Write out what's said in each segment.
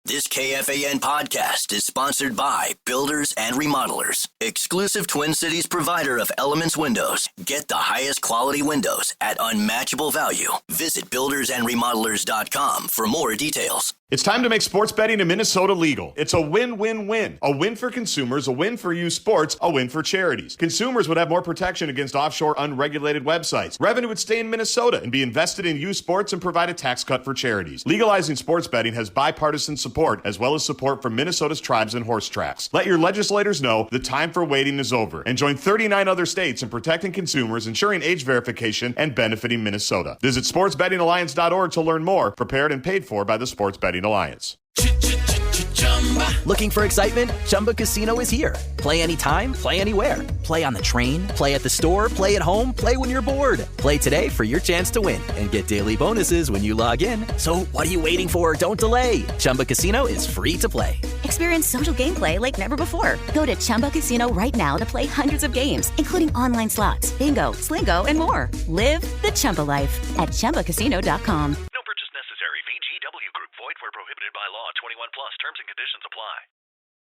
This KFAN podcast is sponsored by Builders and Remodelers, exclusive Twin Cities provider of Elements Windows. Get the highest quality windows at unmatchable value. Visit buildersandremodelers.com for more details. It's time to make sports betting in Minnesota legal. It's a win-win-win. A win for consumers, a win for youth sports, a win for charities. Consumers would have more protection against offshore unregulated websites. Revenue would stay in Minnesota and be invested in youth sports and provide a tax cut for charities. Legalizing sports betting has bipartisan support, as well as support from Minnesota's tribes and horse tracks. Let your legislators know the time for waiting is over, and join 39 other states in protecting consumers, ensuring age verification, and benefiting Minnesota. Visit sportsbettingalliance.org to learn more. Prepared and paid for by the Sports Betting Alliance. Looking for excitement? Chumba Casino is here. Play anytime, play anywhere. Play on the train, play at the store, play at home, play when you're bored. Play today for your chance to win and get daily bonuses when you log in. So what are you waiting for? Don't delay. Chumba Casino is free to play. Experience social gameplay like never before. Go to Chumba Casino right now to play hundreds of games, including online slots, bingo, Slingo, and more. Live the Chumba life at ChumbaCasino.com. No purchase necessary. VGW Group. Void where prohibited by law. 21 plus. Terms and conditions apply.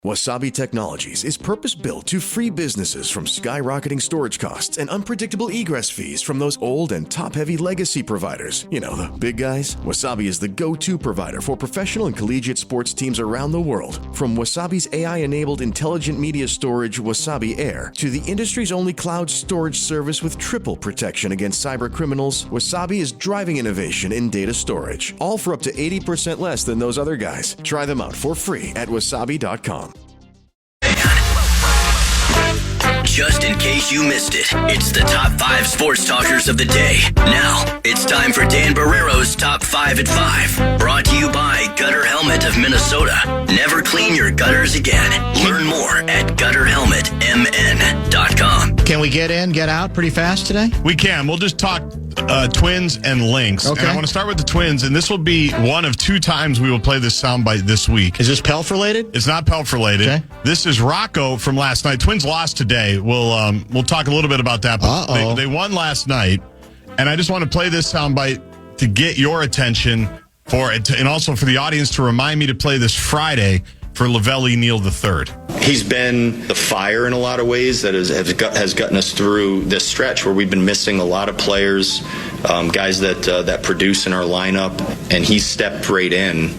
Wasabi Technologies is purpose-built to free businesses from skyrocketing storage costs and unpredictable egress fees from those old and top-heavy legacy providers. You know, the big guys. Wasabi is the go-to provider for professional and collegiate sports teams around the world. From Wasabi's AI-enabled intelligent media storage, Wasabi Air, to the industry's only cloud storage service with triple protection against cyber criminals, Wasabi is driving innovation in data storage. All for up to 80% less than those other guys. Try them out for free at wasabi.com. Just in case you missed it, it's the top 5 sports talkers of the day. Now, it's time for Dan Barrero's Top 5 at 5. Brought to you by Gutter Helmet of Minnesota. Never clean your gutters again. Learn more at gutterhelmetmn.com. Can we get in, get out pretty fast today? We can. We'll just talk Twins and Lynx. Okay. And I want to start with the Twins, and this will be one of 2 times we will play this soundbite this week. Is this Pelf related? It's not Pelf related. Okay. This is Rocco from last night. Twins lost today. We'll talk a little bit about that. But they won last night, and I just want to play this soundbite to get your attention for it, and also for the audience to remind me to play this Friday for Lavelli Neal III. He's been the fire in a lot of ways that has gotten us through this stretch where we've been missing a lot of players, guys that produce in our lineup, and he stepped right in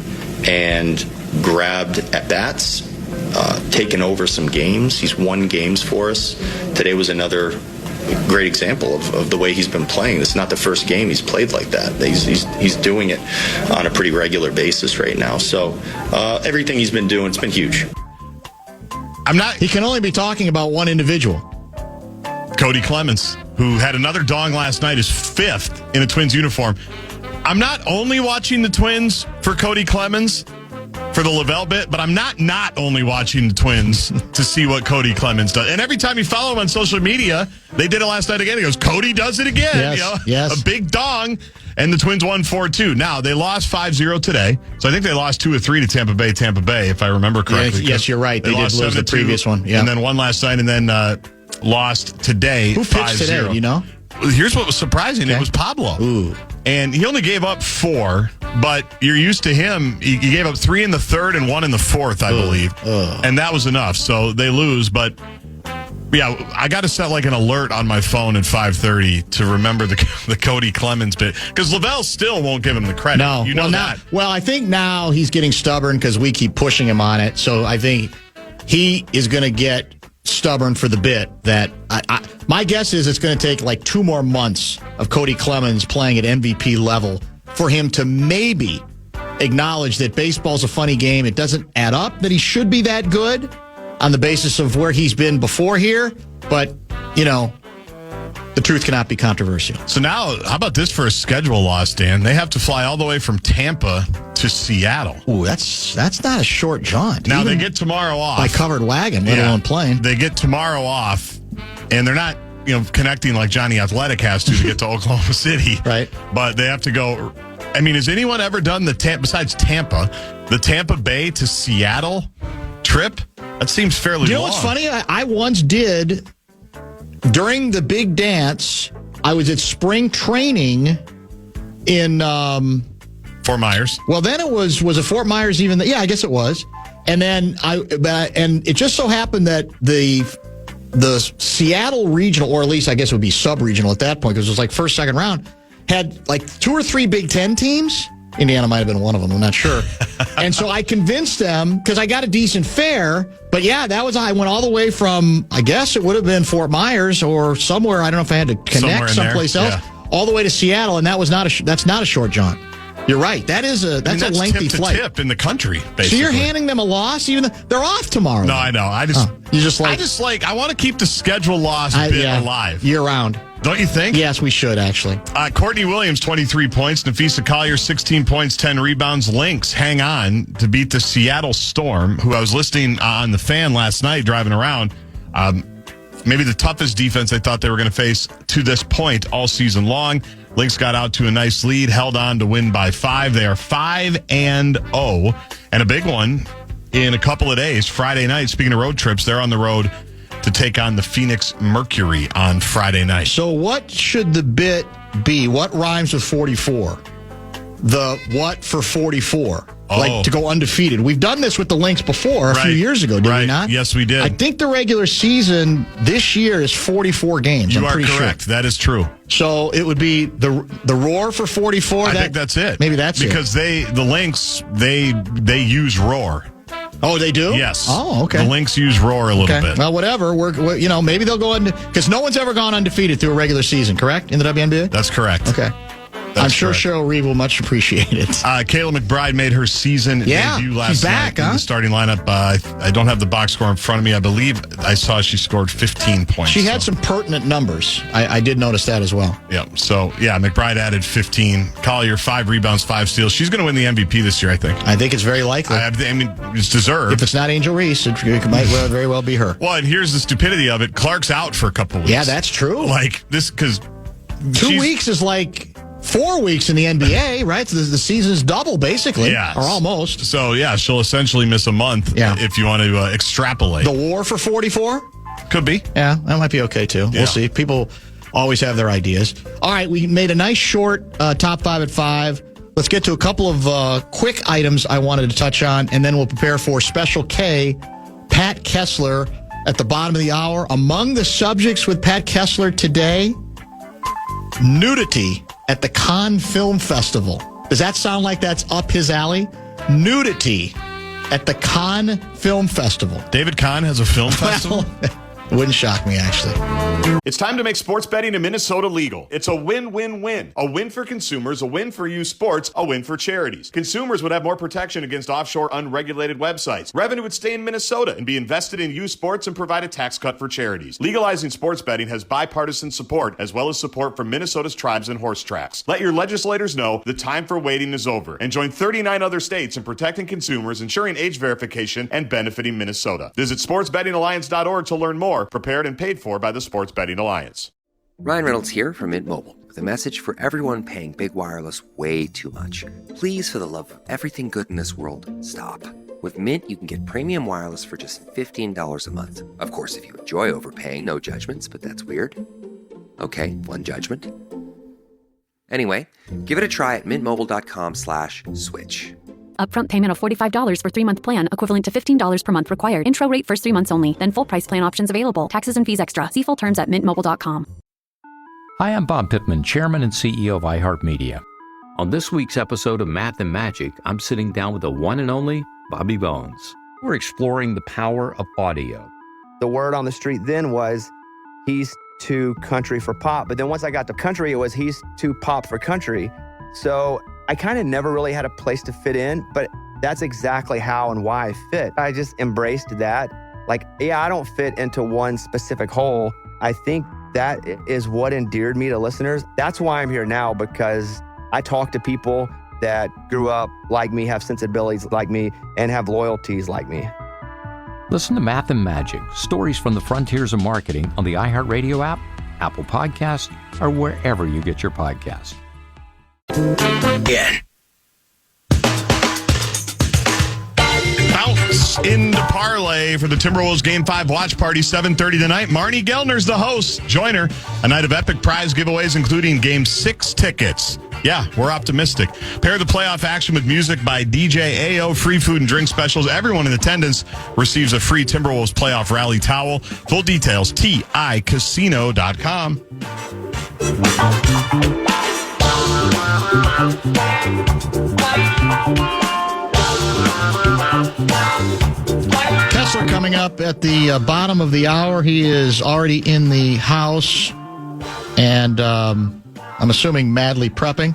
and grabbed at bats, taken over some games. He's won games for us. Today was another great example of the way he's been playing. It's not the first game he's played like that. He's doing it on a pretty regular basis right now. So everything he's been doing, it's been huge. He can only be talking about one individual. Cody Clemens, who had another dong last night, is 5th in a Twins uniform. I'm not only watching the Twins for Cody Clemens, for the Lavelle bit, but I'm not only watching the Twins to see what Cody Clemens does. And every time you follow him on social media, they did it last night again. He goes, Cody does it again. Yes. A big dong. And the Twins won 4-2. Now, they lost 5-0 today. So I think they lost 2 or 3 to Tampa Bay, if I remember correctly. Yes, you're right. They did lose the previous one. Yeah. And then won last night, and then lost today 5-0. Who pitched today, do you know? Here's what was surprising. Okay. It was Pablo. Ooh. And he only gave up 4, but you're used to him. He gave up 3 in the 3rd and 1 in the 4th, I believe. And that was enough. So they lose, but yeah, I got to set like an alert on my phone at 5:30 to remember the Cody Clemens bit, because Lavelle still won't give him the credit. No, you know that. Well, I think now he's getting stubborn because we keep pushing him on it. So I think he is going to get stubborn for the bit that my guess is it's going to take like 2 more months of Cody Clemens playing at MVP level for him to maybe acknowledge that baseball's a funny game. It doesn't add up that he should be that good on the basis of where he's been before here. But, you know, the truth cannot be controversial. So now, how about this for a schedule loss, Dan? They have to fly all the way from Tampa to Seattle. Ooh, that's not a short jaunt. Now, they get tomorrow off. By covered wagon, let alone plane. They get tomorrow off, and they're not, connecting like Johnny Athletic has to get to Oklahoma City. Right. But they have to go. I mean, has anyone ever done besides Tampa, the Tampa Bay to Seattle trip? That seems fairly long. You know what's funny? I once did, during the big dance, I was at spring training in Fort Myers. Well, then it was it Fort Myers even? Yeah, I guess it was. And then and it just so happened that the Seattle regional, or at least I guess it would be sub-regional at that point, because it was like first, second round, had like 2 or 3 Big Ten teams. Indiana might have been one of them. I'm not sure. And so I convinced them because I got a decent fare. But yeah, I went all the way from, I guess it would have been Fort Myers or somewhere. I don't know if I had to connect someplace else, all the way to Seattle. And that's not a short jaunt. You're right. That's a lengthy flight. Tip in the country, basically. So you're handing them a loss, even though they're off tomorrow. No, I know. I want to keep the schedule loss alive year round. Don't you think? Yes, we should, actually. Courtney Williams, 23 points. Nafisa Collier, 16 points, 10 rebounds. Lynx hang on to beat the Seattle Storm, who I was listening on the fan last night driving around. Maybe the toughest defense I thought they were going to face to this point all season long. Lynx got out to a nice lead, held on to win by 5. They are 5-0. And a big one in a couple of days, Friday night. Speaking of road trips, they're on the road to take on the Phoenix Mercury on Friday night. So what should the bit be? What rhymes with 44? The what for 44? Like to go undefeated. We've done this with the Lynx before a few years ago, did we not? Yes, we did. I think the regular season this year is 44 games. You are correct. Sure. That is true. So it would be the roar for 44? I think that's it. Maybe that's because the Lynx, they use roar. Oh, they do? Yes. Oh, okay. The Lynx use roar a little bit. Well, whatever. We're maybe they'll go because no one's ever gone undefeated through a regular season, correct? In the WNBA? That's correct. Okay. I'm sure Cheryl Reeve will much appreciate it. Kayla McBride made her season debut last night in the starting lineup. I don't have the box score in front of me. I believe I saw she scored 15 points. She had some pertinent numbers. I did notice that as well. Yeah. So, McBride added 15. Collier, 5 rebounds, 5 steals. She's going to win the MVP this year, I think. I think it's very likely. I mean, it's deserved. If it's not Angel Reese, it might very well be her. Well, and here's the stupidity of it. Clark's out for a couple weeks. Yeah, that's true. Like, this, because 2 weeks is like 4 weeks in the NBA, right? So the season is double, basically. Yeah. Or almost. So, she'll essentially miss a month if you want to extrapolate. The war for 44? Could be. Yeah, that might be okay, too. Yeah. We'll see. People always have their ideas. All right, we made a nice short top 5 at 5. Let's get to a couple of quick items I wanted to touch on, and then we'll prepare for Special K, Pat Kessler, at the bottom of the hour. Among the subjects with Pat Kessler today, nudity at the Cannes Film Festival. Does that sound like that's up his alley? Nudity at the Cannes Film Festival. David Kahn has a film festival? It wouldn't shock me, actually. It's time to make sports betting in Minnesota legal. It's a win-win-win. A win for consumers, a win for youth sports, a win for charities. Consumers would have more protection against offshore unregulated websites. Revenue would stay in Minnesota and be invested in youth sports and provide a tax cut for charities. Legalizing sports betting has bipartisan support, as well as support from Minnesota's tribes and horse tracks. Let your legislators know the time for waiting is over, and join 39 other states in protecting consumers, ensuring age verification, and benefiting Minnesota. Visit sportsbettingalliance.org to learn more. Prepared and paid for by the Sports Betting Alliance. Ryan Reynolds here from Mint Mobile with a message for everyone paying big wireless way too much. Please, for the love of everything good in this world, stop. With Mint, you can get premium wireless for just $15 a month. Of course, if you enjoy overpaying, no judgments, but that's weird. Okay, one judgment. Anyway, give it a try at mintmobile.com/switch. Upfront payment of $45 for 3-month plan, equivalent to $15 per month required. Intro rate first 3 months only, then full price plan options available. Taxes and fees extra. See full terms at mintmobile.com. Hi, I'm Bob Pittman, Chairman and CEO of iHeartMedia. On this week's episode of Math and Magic, I'm sitting down with the one and only Bobby Bones. We're exploring the power of audio. The word on the street then was, he's too country for pop. But then once I got to country, it was he's too pop for country. So I kind of never really had a place to fit in, but that's exactly how and why I fit. I just embraced that. Like, I don't fit into one specific hole. I think that is what endeared me to listeners. That's why I'm here now, because I talk to people that grew up like me, have sensibilities like me, and have loyalties like me. Listen to Math and Magic, stories from the frontiers of marketing on the iHeartRadio app, Apple Podcasts, or wherever you get your podcasts. Again. Bounce into parlay for the Timberwolves Game 5 watch party, 7:30 tonight. Marnie Gellner's the host. Join her. A night of epic prize giveaways, including Game 6 tickets. Yeah, we're optimistic. Pair the playoff action with music by DJ AO, free food and drink specials. Everyone in attendance receives a free Timberwolves playoff rally towel. Full details, TICasino.com. Kessler coming up at the bottom of the hour. He is already in the house, and I'm assuming madly prepping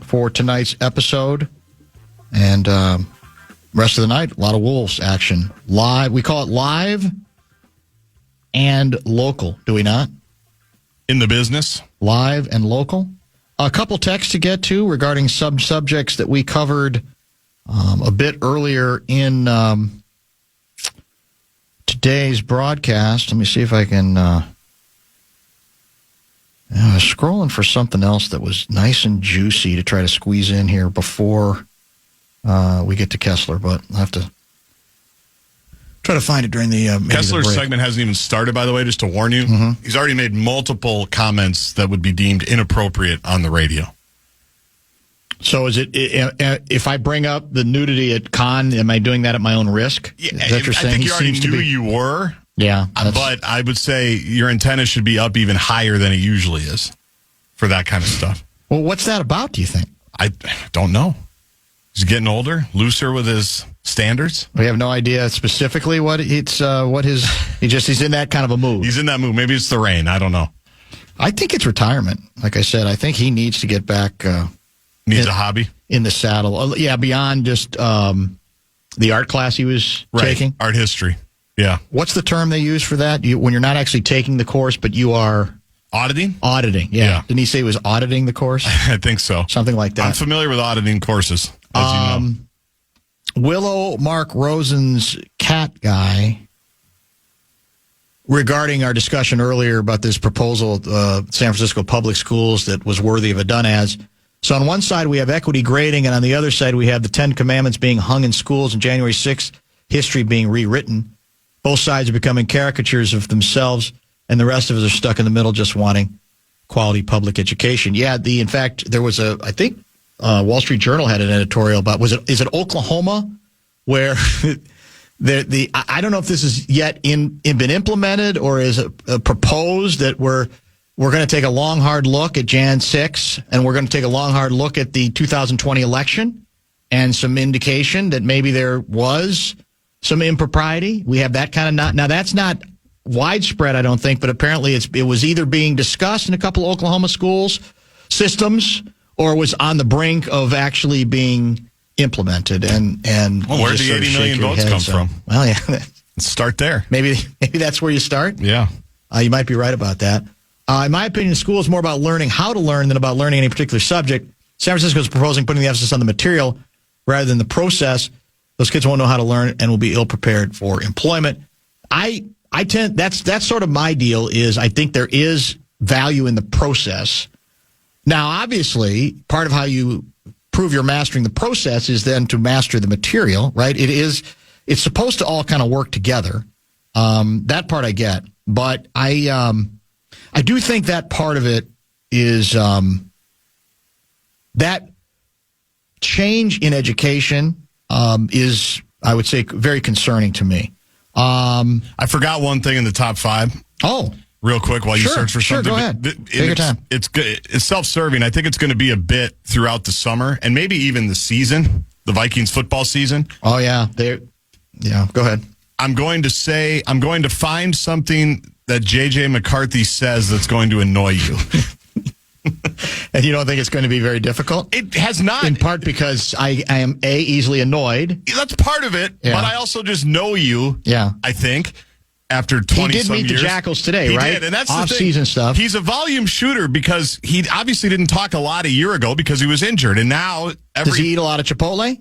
for tonight's episode. And rest of the night, a lot of Wolves action. Live. We call it live and local, do we not? In the business. Live and local. A couple texts to get to regarding subjects that we covered a bit earlier in today's broadcast. Let me see if I can... I was scrolling for something else that was nice and juicy to try to squeeze in here before we get to Kessler, but I'll have to try to find it during the Kessler's the break. segment hasn't even started, by the way, just to warn you. Mm-hmm. He's already made multiple comments that would be deemed inappropriate on the radio. So is it, if I bring up the nudity at Con, am I doing that at my own risk? Yeah, is that what you're saying? I think you already knew you were. Yeah. But I would say your antenna should be up even higher than it usually is for that kind of stuff. Well, what's that about, do you think? I don't know. He's getting older, looser with his standards. We have no idea specifically what he's in that kind of a mood. He's in that mood. Maybe it's the rain. I don't know. I think it's retirement. Like I said, I think he needs to get back. Needs a hobby? In the saddle. Yeah, beyond just the art class he was taking. Art history. Yeah. What's the term they use for that? When you're not actually taking the course, but you are... Auditing? Auditing, yeah. Didn't he say he was auditing the course? I think so. Something like that. I'm familiar with auditing courses, as you know. Willow Mark Rosen's cat guy, regarding our discussion earlier about this proposal of San Francisco Public Schools that was worthy of a done as. So on one side, we have equity grading, and on the other side, we have the 10 Commandments being hung in schools and January 6th history being rewritten. Both sides are becoming caricatures of themselves, and the rest of us are stuck in the middle just wanting quality public education. Yeah, in fact, there was I think Wall Street Journal had an editorial about, is it Oklahoma, where I don't know if this is yet been implemented or is it proposed that we're going to take a long, hard look at Jan 6, and we're going to take a long, hard look at the 2020 election and some indication that maybe there was some impropriety. We have that kind of now that's not widespread, I don't think, but apparently it was either being discussed in a couple of Oklahoma schools systems or was on the brink of actually being implemented. And where did the 80 million votes come from? Well, yeah, let's start there. Maybe that's where you start. Yeah, you might be right about that. In my opinion, school is more about learning how to learn than about learning any particular subject. San Francisco is proposing putting the emphasis on the material rather than the process. Those kids won't know how to learn and will be ill prepared for employment. That's sort of my deal. Is I think there is value in the process. Now, obviously, part of how you prove you're mastering the process is then to master the material, right? It's supposed to all kind of work together. That part I get, but I do think that part of it is that change in education is, I would say, very concerning to me. I forgot one thing in the top 5. Oh, real quick while you search for something. Sure, go ahead. Take your time. It's good. It's self-serving. I think it's going to be a bit throughout the summer and maybe even the season, the Vikings football season. Oh yeah, go ahead. I'm going to find something that J.J. McCarthy says that's going to annoy you. And you don't think it's going to be very difficult? It has not. In part because I am, easily annoyed. That's part of it, yeah. But I also just know you, yeah. I think, after 20 some years. He did meet the Jackals today, right? He did, and that's off-season stuff. He's a volume shooter because he obviously didn't talk a lot a year ago because he was injured, and now... Does he eat a lot of Chipotle?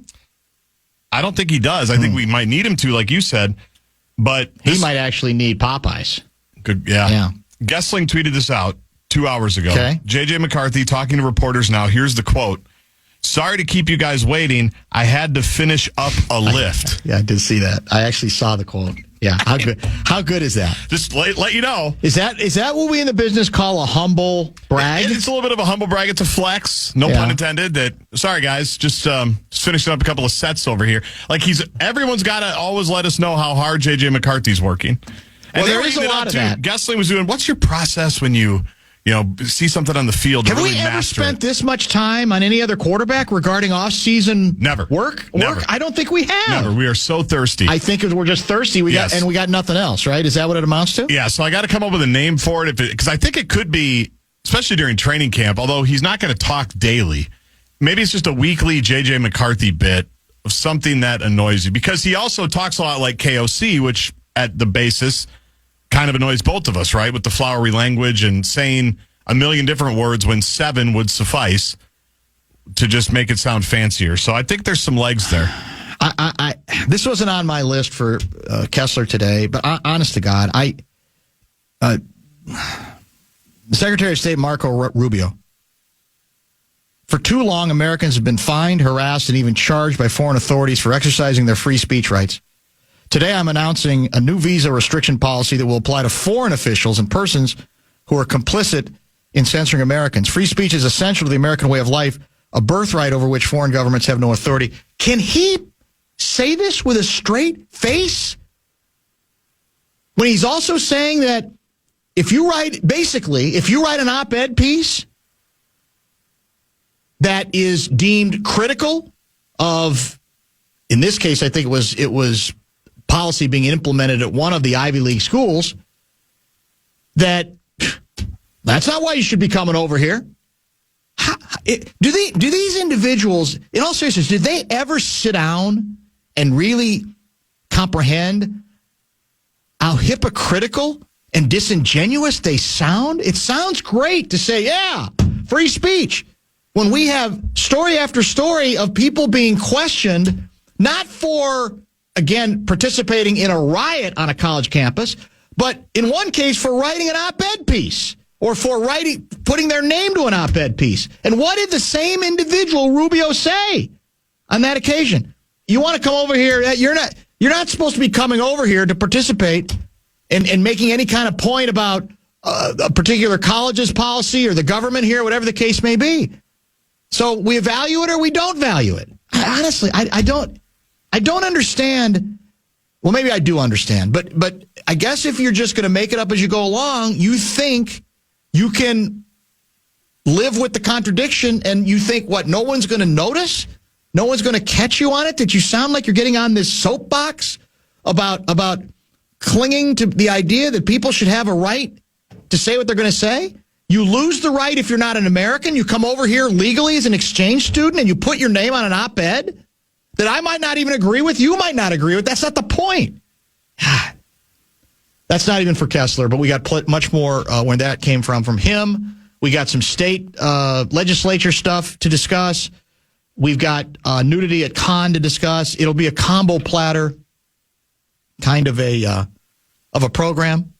I don't think he does. I think we might need him to, like you said, but... He might actually need Popeyes. Good, yeah. Gessling tweeted this out 2 hours ago. Okay. J.J. McCarthy talking to reporters now. Here's the quote. Sorry to keep you guys waiting. I had to finish up a lift. Yeah, I did see that. I actually saw the quote. Yeah, how good is that? Just let you know. Is that what we in the business call a humble brag? It's a little bit of a humble brag. It's a flex, no pun intended. Sorry guys, just finishing up a couple of sets over here. Like everyone's got to always let us know how hard JJ McCarthy's working. And there is a lot of that. Gessling was doing. What's your process when you see something on the field? Have we ever spent this much time on any other quarterback regarding off-season work? Never. I don't think we have. Never. We are so thirsty. I think we're just thirsty. We got nothing else, right? Is that what it amounts to? Yeah. So I got to come up with a name for it because I think it could be, especially during training camp. Although he's not going to talk daily, maybe it's just a weekly JJ McCarthy bit of something that annoys you, because he also talks a lot like KOC, which at the basis kind of annoys both of us, right? With the flowery language and saying a million different words when 7 would suffice to just make it sound fancier. So I think there's some legs there. This wasn't on my list for Kessler today, but honest to God, the Secretary of State Marco Rubio, for too long, Americans have been fined, harassed, and even charged by foreign authorities for exercising their free speech rights. Today, I'm announcing a new visa restriction policy that will apply to foreign officials and persons who are complicit in censoring Americans. Free speech is essential to the American way of life, a birthright over which foreign governments have no authority. Can he say this with a straight face? When he's also saying that if you write an op-ed piece that is deemed critical of, in this case, I think it was policy being implemented at one of the Ivy League schools, that's not why you should be coming over here. Do these individuals, in all seriousness, did they ever sit down and really comprehend how hypocritical and disingenuous they sound? It sounds great to say, yeah, free speech, when we have story after story of people being questioned, not for, again, participating in a riot on a college campus, but in one case for writing an op-ed piece or for putting their name to an op-ed piece. And what did the same individual, Rubio, say on that occasion? You want to come over here? You're not supposed to be coming over here to participate in making any kind of point about a particular college's policy or the government here, whatever the case may be. So we value it or we don't value it. Honestly, I don't understand. Well, maybe I do understand, but I guess if you're just going to make it up as you go along, you think you can live with the contradiction, and you think, what, no one's going to notice? No one's going to catch you on it? That you sound like you're getting on this soapbox about clinging to the idea that people should have a right to say what they're going to say? You lose the right if you're not an American. You come over here legally as an exchange student and you put your name on an op-ed that I might not even agree with, you might not agree with. That's not the point. That's not even for Kessler, but we got much more when that came from him. We got some state legislature stuff to discuss. We've got nudity at Con to discuss. It'll be a combo platter kind of a program.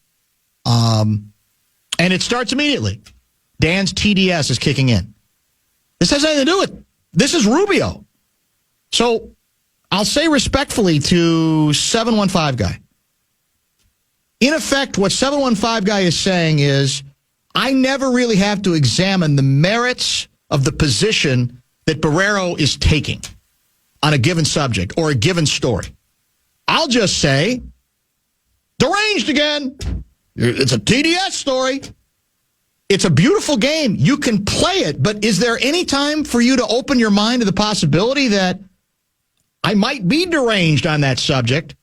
And it starts immediately. Dan's TDS is kicking in. This has nothing to do with, this is Rubio. So I'll say respectfully to 715 guy. In effect, what 715 guy is saying is, I never really have to examine the merits of the position that Barrero is taking on a given subject or a given story. I'll just say, deranged again. It's a TDS story. It's a beautiful game. You can play it, but is there any time for you to open your mind to the possibility that I might be deranged on that subject,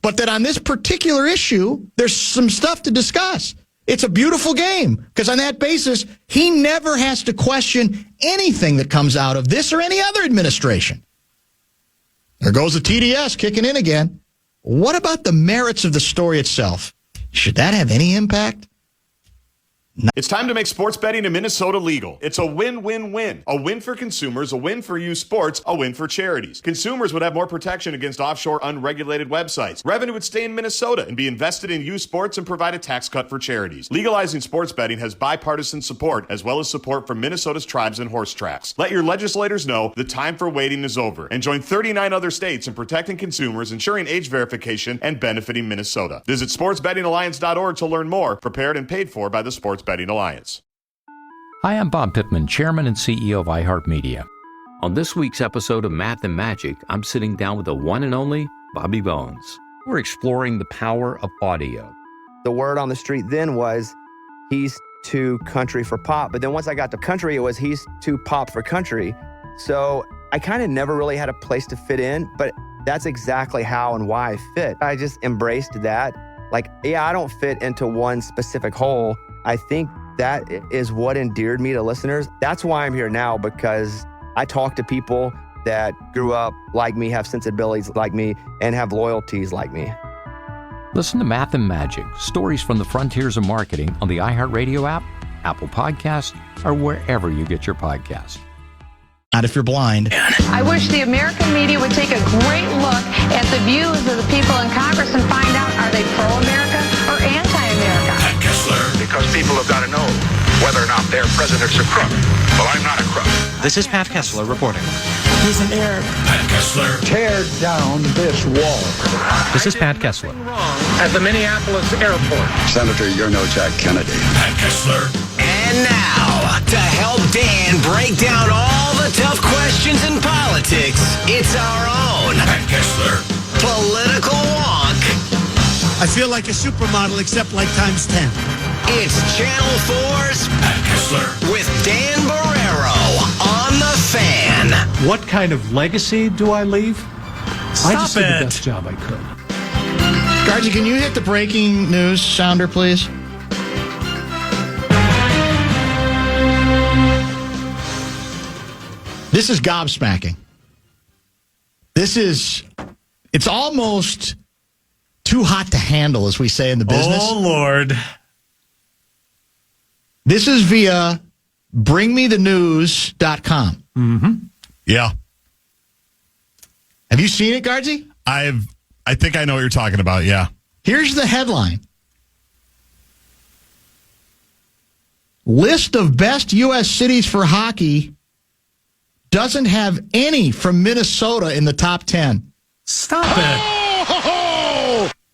but that on this particular issue, there's some stuff to discuss? It's a beautiful game, because on that basis, he never has to question anything that comes out of this or any other administration. There goes the TDS kicking in again. What about the merits of the story itself? Should that have any impact? It's time to make sports betting in Minnesota legal. It's a win-win-win. A win for consumers, a win for youth sports, a win for charities. Consumers would have more protection against offshore unregulated websites. Revenue would stay in Minnesota and be invested in youth sports and provide a tax cut for charities. Legalizing sports betting has bipartisan support as well as support from Minnesota's tribes and horse tracks. Let your legislators know the time for waiting is over and join 39 other states in protecting consumers, ensuring age verification, and benefiting Minnesota. Visit sportsbettingalliance.org to learn more, prepared and paid for by the Sports Betting Alliance. Hi, I'm Bob Pittman, Chairman and CEO of iHeartMedia. On this week's episode of Math and Magic, I'm sitting down with the one and only Bobby Bones. We're exploring the power of audio. The word on the street then was he's too country for pop. But then once I got to country, it was he's too pop for country. So I kind of never really had a place to fit in, but that's exactly how and why I fit. I just embraced that. Like, yeah, I don't fit into one specific hole. I think that is what endeared me to listeners. That's why I'm here now, because I talk to people that grew up like me, have sensibilities like me, and have loyalties like me. Listen to Math and Magic, stories from the frontiers of marketing on the iHeartRadio app, Apple Podcasts, or wherever you get your podcasts. Not if you're blind. I wish the American media would take a great look at the views of the people in Congress and find out, are they pro-America or anti-America? Pat Kessler. Because people have got to know whether or not their president's a crook. Well, I'm not a crook. This is Pat Kessler reporting. He's an Arab. Pat Kessler. Tear down this wall. This is Pat Kessler. At the Minneapolis airport. Senator, you're no Jack Kennedy. Pat Kessler. And now, to help Dan break down all the tough questions in politics, it's our own Pat Kessler. Political Wonk. I feel like a supermodel, except like times 10. It's Channel 4's Pat Kessler with Dan Barrero on the Fan. What kind of legacy do I leave? I just did the best job I could. Gaardsy, can you hit the breaking news sounder, please? This is gobsmacking. It's almost too hot to handle, as we say in the business. Oh, Lord. This is via bringmethenews.com. Mm-hmm. Yeah. Have you seen it, Gaardsy? I think I know what you're talking about, yeah. Here's the headline. List of best U.S. cities for hockey doesn't have any from Minnesota in the top 10. Stop it.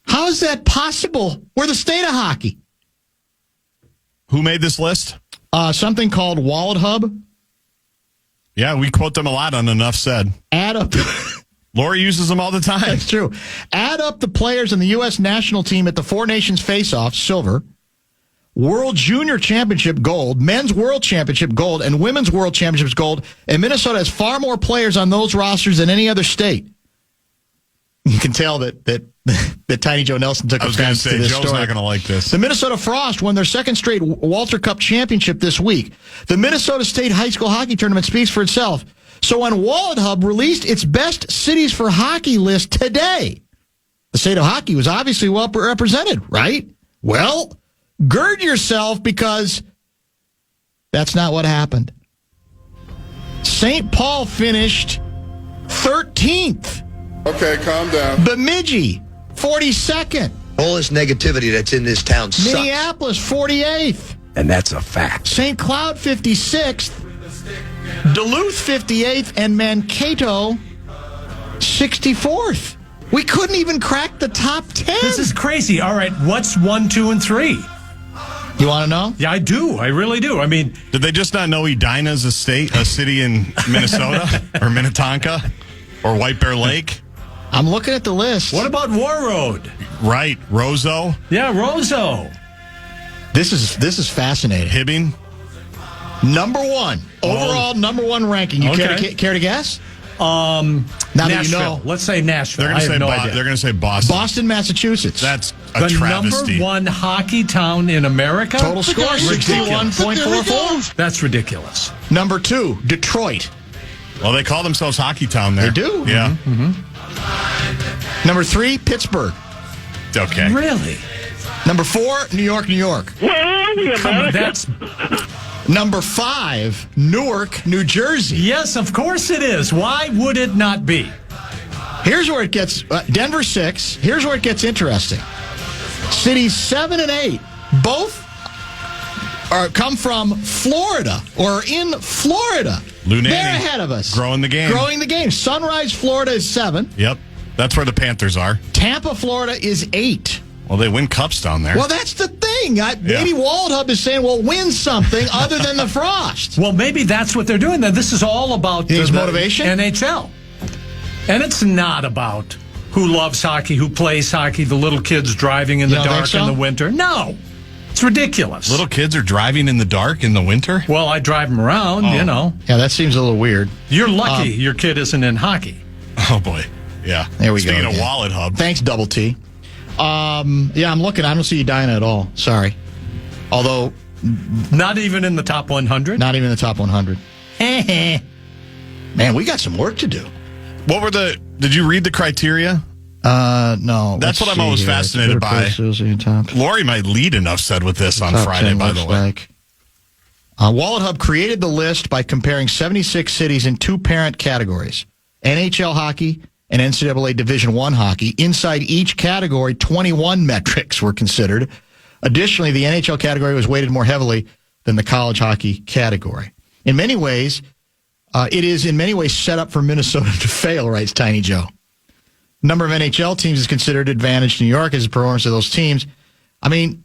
How is that possible? We're the state of hockey. Who made this list? Something called Wallet Hub. Yeah, we quote them a lot on Enough Said. Add up. Lori uses them all the time. That's true. Add up the players in the U.S. national team at the Four Nations Face-Off, silver, World Junior Championship, gold, Men's World Championship, gold, and Women's World Championships, gold. And Minnesota has far more players on those rosters than any other state. You can tell that Tiny Joe Nelson took offense to this Joe's story. not going to like this. The Minnesota Frost won their second straight Walter Cup championship this week. The Minnesota State High School Hockey Tournament speaks for itself. So when Wallet Hub released its best cities for hockey list today, the state of hockey was obviously well represented, right? Well, gird yourself, because that's not what happened. St. Paul finished 13th. Okay, calm down. Bemidji, 42nd. All this negativity that's in this town sucks. Minneapolis, 48th. And that's a fact. St. Cloud, 56th. Duluth, 58th. And Mankato, 64th. We couldn't even crack the top 10. This is crazy. All right, what's 1, 2, and 3? You want to know? Yeah, I do. I really do. I mean, did they just not know Edina's a city in Minnesota or Minnetonka or White Bear Lake? I'm looking at the list. What about Warroad? Right, Roseau. Yeah, Roseau. This is fascinating. Hibbing. Number one. Overall number one ranking. You care to guess? Now that you know. Let's say Nashville. They're going to say Boston. Boston, Massachusetts. That's a travesty. The number one hockey town in America? Total score, 61.44. That's ridiculous. Number 2, Detroit. Well, they call themselves Hockey Town there. They do. Yeah. Mm-hmm. Number 3, Pittsburgh. Okay. Really? Number 4, New York, New York. Where are we, America? That's Number 5, Newark, New Jersey. yes, of course it is. Why would it not be? Here's where it gets, Denver 6. Here's where it gets interesting. Cities 7 and 8, both come from Florida or in Florida. Lou Nanny, they're ahead of us. Growing the game. Sunrise, Florida is 7. Yep. That's where the Panthers are. Tampa, Florida is 8. Well, they win cups down there. Well, that's the thing. Maybe Waldhub is saying, well, win something other than the Frost. Well, maybe that's what they're doing. Then this is all about His motivation? NHL. And it's not about who loves hockey, who plays hockey, the little kids driving in the dark in the winter. No. It's ridiculous. Little kids are driving in the dark in the winter? Well, I drive them around, you know. Yeah, that seems a little weird. You're lucky your kid isn't in hockey. Oh, boy. Yeah. There we Speaking go. Speaking of Wallet Hub. Thanks, Double T. Yeah, I'm looking. I don't see Edina at all. Sorry. Although. Not even in the top 100? Not even in the top 100. Man, we got some work to do. What were did you read the criteria? No. That's what I'm always fascinated by. Lori might lead enough said with this on Friday, by the way. Wallet Hub created the list by comparing 76 cities in 2 parent categories, NHL hockey and NCAA Division I hockey. Inside each category, 21 metrics were considered. Additionally, the NHL category was weighted more heavily than the college hockey category. In many ways, it is in many ways set up for Minnesota to fail, writes Tiny Joe. Number of NHL teams is considered advantage to New York as the performance of those teams. I mean,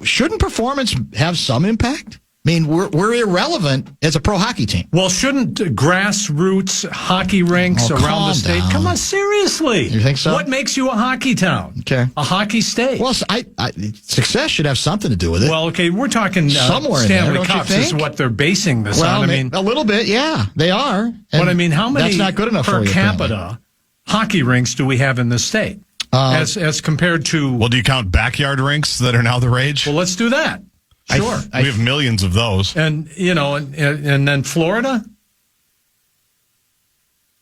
shouldn't performance have some impact? I mean, we're irrelevant as a pro hockey team. Well, shouldn't grassroots hockey rinks around the state? Down. Come on, seriously. You think so? What makes you a hockey town? Okay. A hockey state? Well, success should have something to do with it. Well, okay, we're talking somewhere Stanley in there, Cups is what they're basing this on. I mean, a little bit, yeah, they are. But I mean, how many that's not good enough per for you, capita apparently. hockey rinks do we have in this state? As compared to... Well, do you count backyard rinks that are now the rage? Well, let's do that. Sure. We have millions of those. And, you know, and then Florida?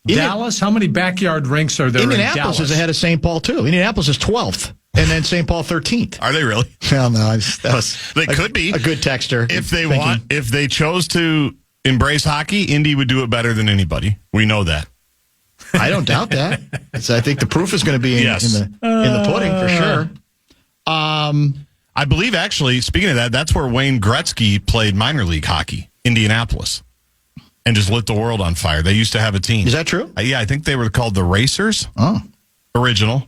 Dallas? How many backyard rinks are there in Dallas? Indianapolis is ahead of St. Paul, too. Indianapolis is 12th, and then St. Paul 13th. Are they really? Well, no, that was they could be a good texter. If they chose to embrace hockey, Indy would do it better than anybody. We know that. I don't doubt that. I think the proof is going to be in the pudding for sure. I believe, actually, speaking of that, that's where Wayne Gretzky played minor league hockey, Indianapolis, and just lit the world on fire. They used to have a team. Is that true? Yeah, I think they were called the Racers. Oh. Original.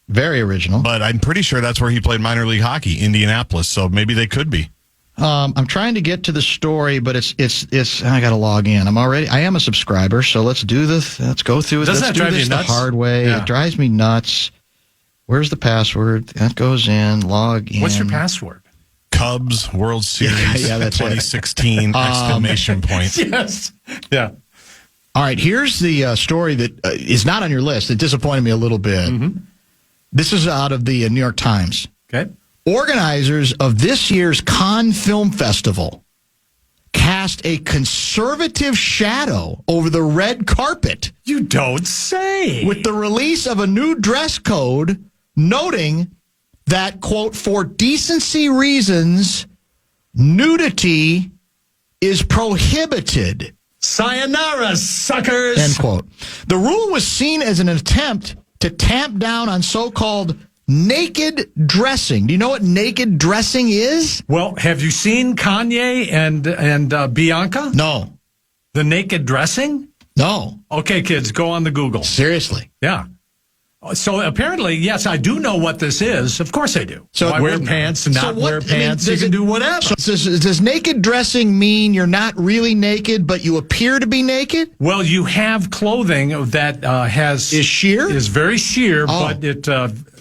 Very original. But I'm pretty sure that's where he played minor league hockey, Indianapolis, so maybe they could be. I'm trying to get to the story, but it's. I got to log in. I am a subscriber, so let's do this. Let's go through it. Doesn't that drive you nuts? The hard way. Yeah. It drives me nuts. Where's the password? That goes in. Log in. What's your password? Cubs World Series yeah, that's 2016 exclamation point. Yes. Yeah. All right, here's the story that is not on your list. It disappointed me a little bit. Mm-hmm. This is out of the New York Times. Okay. Organizers of this year's Cannes Film Festival cast a conservative shadow over the red carpet. You don't say. With the release of a new dress code noting that, quote, for decency reasons, nudity is prohibited. Sayonara, suckers. End quote. The rule was seen as an attempt to tamp down on so-called naked dressing. Do you know what naked dressing is? Well, have you seen Kanye and Bianca? No. The naked dressing? No. Okay, kids, go on the Google. Seriously? Yeah. So apparently, yes, I do know what this is. Of course I do. So I wear pants, not wear pants. You can do whatever. So does naked dressing mean you're not really naked, but you appear to be naked? Well, you have clothing that is sheer? Is very sheer, but it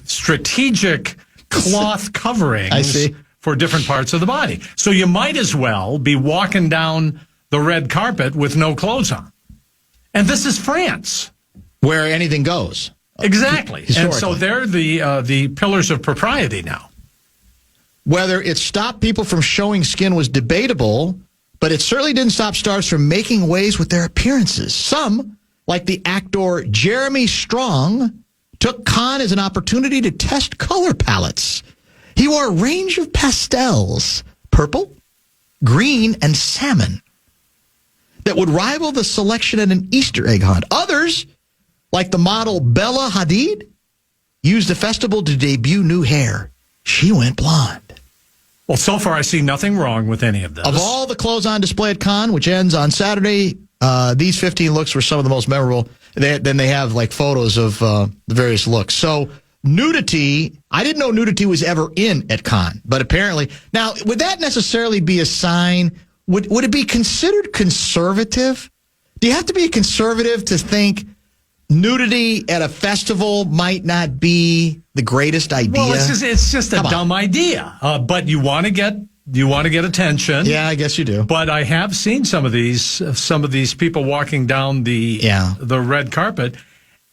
strategic cloth coverings I see. For different parts of the body. So you might as well be walking down the red carpet with no clothes on. And this is France. Where anything goes. Exactly. And so they're the pillars of propriety now. Whether it stopped people from showing skin was debatable, but it certainly didn't stop stars from making waves with their appearances. Some, like the actor Jeremy Strong, took Cannes as an opportunity to test color palettes. He wore a range of pastels, purple, green, and salmon, that would rival the selection at an Easter egg hunt. Others, like the model Bella Hadid, used the festival to debut new hair. She went blonde. Well, so far I see nothing wrong with any of this. Of all the clothes on display at Cannes, which ends on Saturday, these 15 looks were some of the most memorable. Then they have like photos of the various looks. So nudity, I didn't know nudity was ever in at Cannes, but apparently. Now, would that necessarily be a sign? Would it be considered conservative? Do you have to be a conservative to think nudity at a festival might not be the greatest idea? Well, it's just a dumb idea. But you want to get attention. Yeah, I guess you do. But I have seen some of these people walking down the red carpet,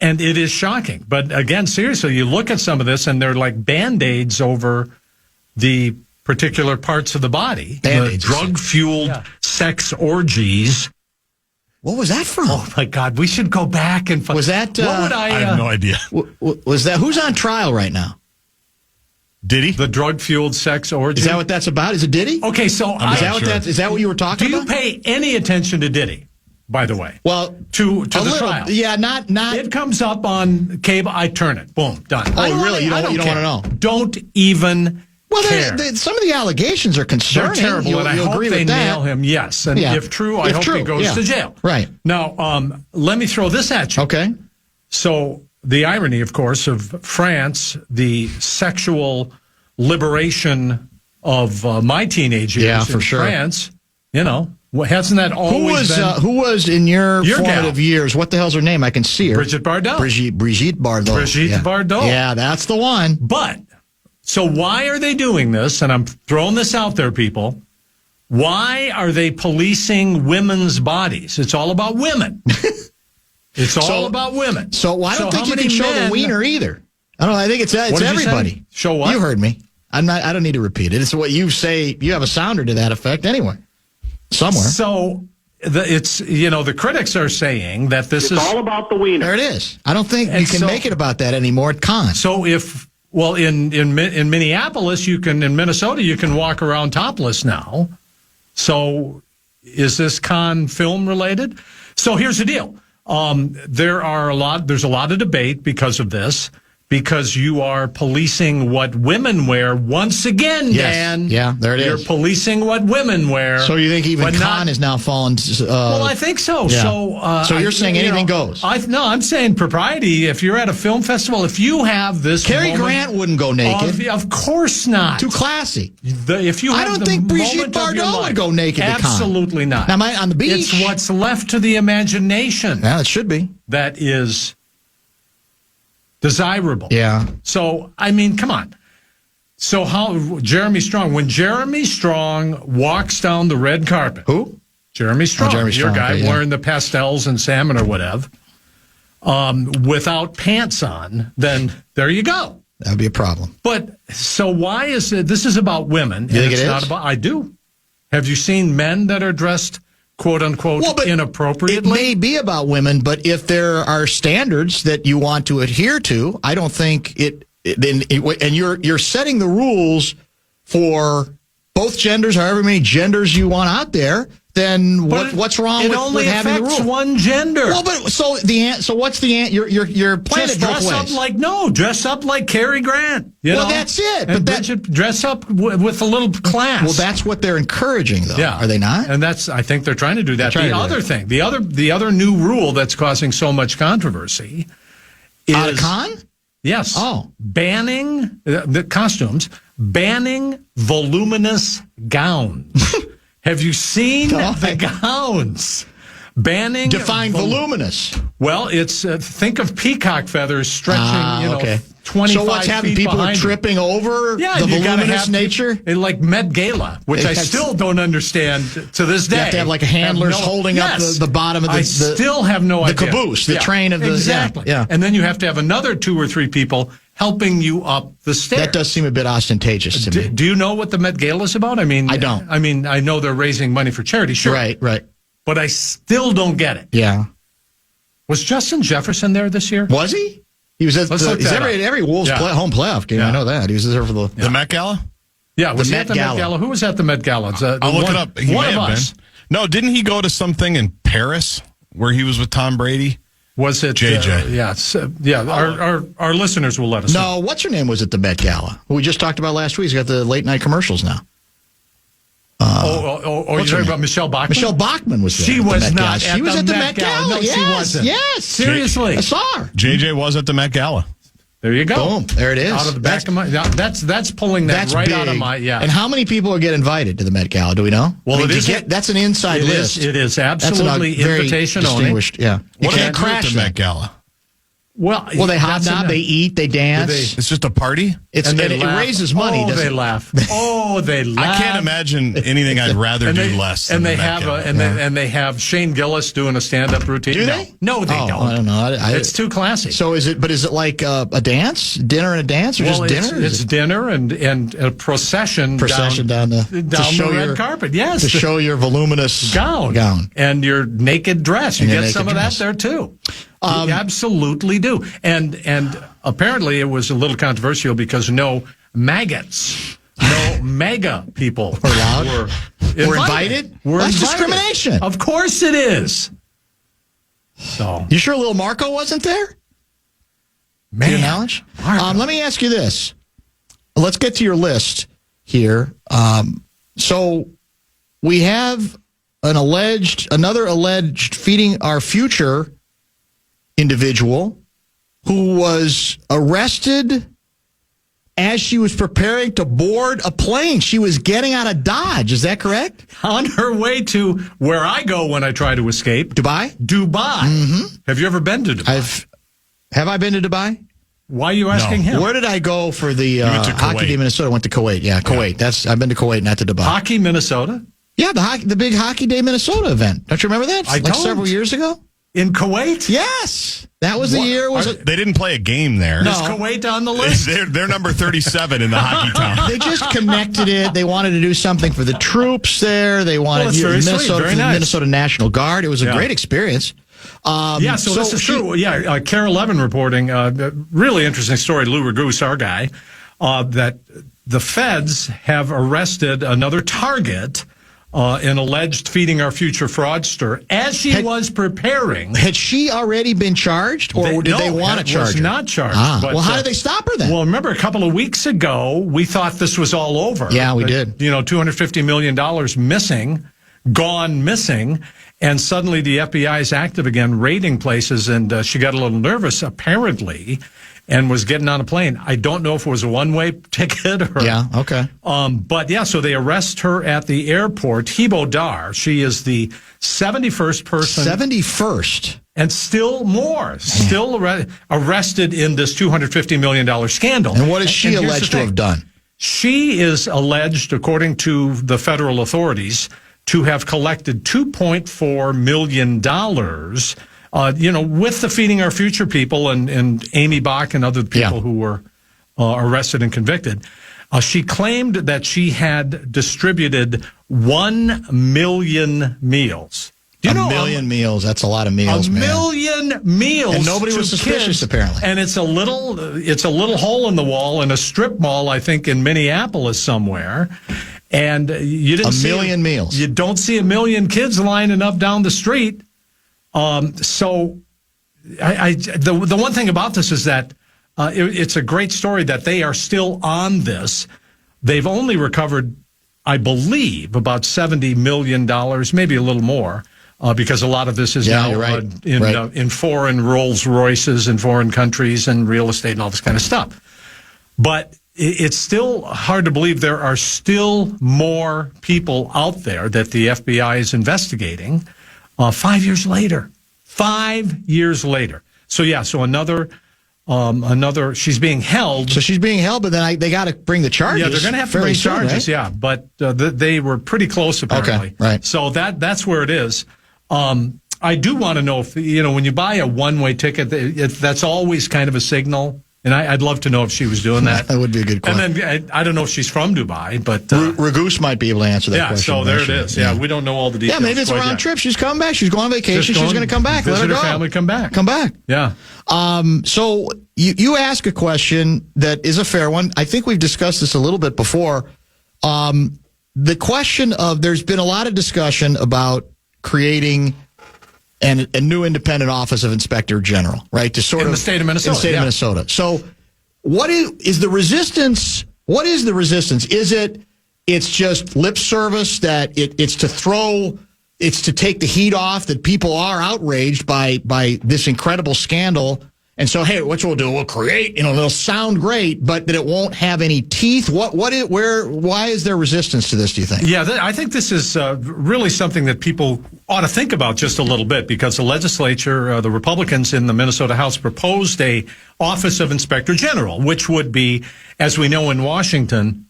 and it is shocking. But again, seriously, you look at some of this, and they're like Band-Aids over the particular parts of the body. Band-Aids. The drug-fueled sex orgies. What was that from? Oh my God, we should go back and find. Was that? What would I have no idea. Was that? Who's on trial right now? Diddy? The drug-fueled sex orgy. Is that what that's about? Is it Diddy? Okay, so is that what you were talking about? Do you pay any attention to Diddy? By the way, well, to the trial, yeah, not. It comes up on cable. I turn it. Boom, done. Oh, really? You don't want to know? Don't even. Well, some of the allegations are concerning. They're terrible, and I hope they nail him. Yes, and if true, I hope he goes to jail. Right. Now, let me throw this at you. Okay. So the irony, of course, of France, the sexual liberation of my teenage years in France. You know, hasn't that always been? Who was in your formative years? What the hell's her name? I can see her. Brigitte Bardot. Brigitte Bardot. Brigitte Bardot. Yeah, that's the one. But. So why are they doing this? And I'm throwing this out there, people. Why are they policing women's bodies? It's all about women. It's all about women. So I don't think you can show the wiener either. I think it's everybody. Show what? You heard me. I don't need to repeat it. It's what you say. You have a sounder to that effect anyway. Somewhere. So the critics are saying that this is all about the wiener. There it is. I don't think you can make it about that anymore at Cannes. So Well, in Minneapolis, in Minnesota, you can walk around topless now. So is this Cannes film related? So here's the deal. There's a lot of debate because of this, because you are policing what women wear once again, Dan. Yeah, there it is. You're policing what women wear. So you think even Cannes is now fallen? Well, I think so. Yeah. So you're saying anything goes? No, I'm saying propriety. If you're at a film festival, if you have this, Cary Grant wouldn't go naked. Of course not. Too classy. I don't think Brigitte Bardot would go naked. Absolutely not. Now, on the beach, it's what's left to the imagination. Yeah, it should be. That is desirable. Yeah. So, I mean, come on. So when Jeremy Strong walks down the red carpet. Who? Jeremy Strong. Your guy wearing the pastels and salmon or whatever, without pants on, then there you go. That'd be a problem. But so why is it, this is about women. You think it's it not is? I do. Have you seen men that are dressed quote unquote inappropriately? It may be about women, but if there are standards that you want to adhere to, I don't think and you're setting the rules for both genders, however many genders you want out there, then what's wrong with having the rule? It only affects one gender. Well, but so what's the answer? You're playing it both ways. Dress up like Cary Grant. That's it. And dress up with a little class. Well, that's what they're encouraging, though. Yeah. Are they not? And I think they're trying to do that. The other new rule that's causing so much controversy is out of Cannes? Yes. Oh, banning the costumes, banning voluminous gowns. Have you seen the gowns? Banning. Define voluminous. Well, it's think of peacock feathers stretching, 25 So what's happening? People are tripping over the voluminous nature? Like Met Gala, which I still don't understand to this day. You have to have like handlers holding up the bottom of the... I still have no idea. The caboose, the train of the... Exactly. Yeah. And then you have to have another 2 or 3 people helping you up the stairs. That does seem a bit ostentatious to me. Do you know what the Met Gala is about? I mean, I don't. I mean, I know they're raising money for charity, sure. Right. But I still don't get it. Yeah. Was Justin Jefferson there this year? Was he? He was at every Wolves home playoff game. I know that. He was there for the Met Gala? Yeah, was he at the Met Gala? Who was at the Met Gala? I'll look it up. He one may of have us. been. No, didn't he go to something in Paris where he was with Tom Brady? Was it JJ? Our listeners will let us know. No, what's her name was at the Met Gala? Who we just talked about last week. He's got the late night commercials now. You're talking about Michelle Bachmann? Michelle Bachmann was there. She was not. She was at the Met Gala. No, yes, she wasn't. Yes, seriously, I saw her. JJ was at the Met Gala. There you go. Boom. There it is. Out of the back of my. That's pulling that right big. Out of my. Yeah. And how many people get invited to the Met Gala? Do we know? Well, that's an inside list. It is absolutely invitation only. Yeah. You can't crash at the Met Gala. Well, they hobnob, they eat, they dance. It's just a party? It raises money. They laugh. They laugh. I can't imagine anything I'd rather do less than the Met Gala. And they have Shane Gillis doing a stand-up routine. Do they? No, they don't. I don't know. It's too classy. So is it like a dance? Dinner and a dance? Or just dinner? It's dinner and a procession down the red carpet. Yes. To show your voluminous gown. And your naked dress. You get some of that there, too. You absolutely do. And apparently it was a little controversial because no maggots, no MAGA people were allowed. Were invited? That's discrimination. Of course it is. So you sure little Marco wasn't there? Man, to your knowledge? Let me ask you this. Let's get to your list here. So we have another alleged feeding our future individual who was arrested as she was preparing to board a plane. She was getting out of Dodge. Is that correct? On her way to where I go when I try to escape. Dubai? Mm-hmm. Have you ever been to Dubai? Have I been to Dubai? Why are you asking him? Where did I go for the Hockey Day Minnesota? I went to Kuwait. Yeah, Kuwait. I've been to Kuwait, not to Dubai. Hockey Minnesota? Yeah, the big Hockey Day Minnesota event. Don't you remember that? Several years ago? In Kuwait? Yes. That was the year. They didn't play a game there. No. Is Kuwait on the list? They're number 37 in the hockey town. They just connected it. They wanted to do something for the troops there. They wanted Minnesota National Guard. It was a great experience. So this is true. Yeah, Carol Levin reporting, really interesting story, Lou Ragoose, our guy, that the feds have arrested another target, an alleged feeding our future fraudster, as she was preparing. Had she already been charged, or did they want to charge her? Was not charged. But, how did they stop her then? Well, remember a couple of weeks ago, we thought this was all over. Yeah, we did. $250 million gone missing. And suddenly the FBI is active again, raiding places, and she got a little nervous, apparently, and was getting on a plane. I don't know if it was a one-way ticket or... Yeah, okay. So they arrest her at the airport. Hebo Dar, she is the 71st person... 71st? And still more. Still arrested in this $250 million scandal. And what is she alleged to have done? She is alleged, according to the federal authorities, to have collected $2.4 million, with the Feeding Our Future people and Amy Bach and other people who were arrested and convicted. She claimed that she had distributed 1 million meals. A million meals. That's a lot of meals, man. 1 million meals. And nobody was suspicious, kids. apparently. And it's a little hole in the wall in a strip mall, I think, in Minneapolis somewhere. And you didn't see 1 million meals. You don't see 1 million kids lining up down the street. The one thing about this is that it's a great story that they are still on this. They've only recovered, I believe, about $70 million, maybe a little more, because a lot of this is in foreign Rolls Royces in foreign countries and real estate and all this kind of stuff. But it's still hard to believe there are still more people out there that the FBI is investigating 5 years later. 5 years later. So another, she's being held. So she's being held, but then they got to bring the charges. Yeah, they're going to have to bring charges, right? But they were pretty close, apparently. Okay, right. So that's where it is. I do want to know if, when you buy a one-way ticket, that's always kind of a signal And I'd love to know if she was doing that. That would be a good question. And then I don't know if she's from Dubai, but Ragoose might be able to answer that question. Yeah, so there it is. Yeah, we don't know all the details. Yeah, maybe it's a round trip. She's coming back. She's going on vacation. She's going to come back. Let her Visit go. her family, come back. Come back. Yeah. So you ask a question that is a fair one. I think we've discussed this a little bit before. The question of there's been a lot of discussion about creating a new independent office of Inspector General, right? To sort in of the state of Minnesota. In the state of Minnesota. So what is the resistance? What is the resistance? Is it's just lip service that it's to take the heat off that people are outraged by this incredible scandal? And so, hey, what we'll do, we'll create, it'll sound great, but that it won't have any teeth. Why is there resistance to this, do you think? Yeah, I think this is really something that people ought to think about just a little bit, because the legislature, the Republicans in the Minnesota House proposed a Office of Inspector General, which would be, as we know in Washington,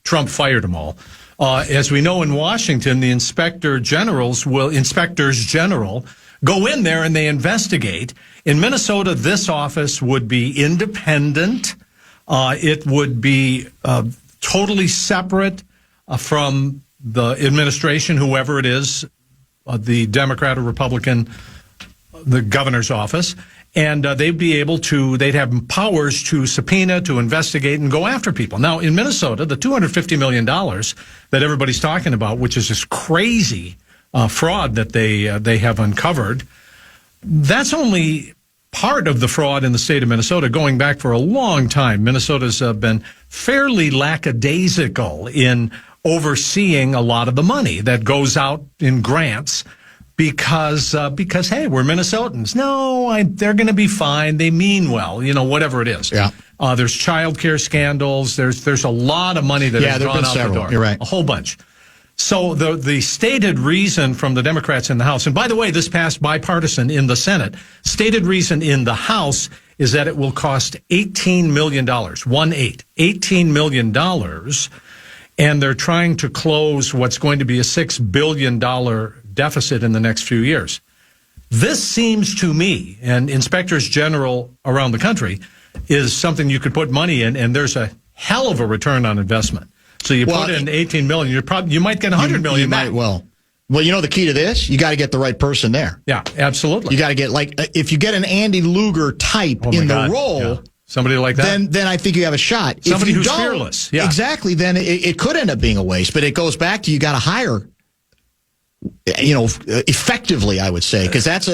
Trump fired them all. As we know in Washington, the inspectors general go in there and they investigate. In Minnesota, this office would be independent. It would be totally separate from the administration, whoever it is, the Democrat or Republican, the governor's office. And they'd have powers to subpoena, to investigate, and go after people. Now, in Minnesota, the $250 million that everybody's talking about, which is this crazy fraud that they have uncovered, that's only part of the fraud in the state of Minnesota going back for a long time. Minnesota's been fairly lackadaisical in overseeing a lot of the money that goes out in grants because hey, we're Minnesotans. No, they're going to be fine. They mean well, whatever it is. Yeah. There's child care scandals. There's a lot of money that has gone out the door. You're right. A whole bunch. So the stated reason from the Democrats in the House, and by the way, this passed bipartisan in the Senate, stated reason in the House is that it will cost $18 million, $18 million, and they're trying to close what's going to be a $6 billion deficit in the next few years. This seems to me, and inspectors general around the country, is something you could put money in, and there's a hell of a return on investment. So you put in $18 million, you might get $100 million back. You might well. Well, the key to this, you got to get the right person there. Yeah, absolutely. You got to get, if you get an Andy Luger type the role, somebody like that, then I think you have a shot. Somebody if you who's don't, fearless. Yeah. Exactly. Then it could end up being a waste. But it goes back to you got to hire, effectively, I would say, because that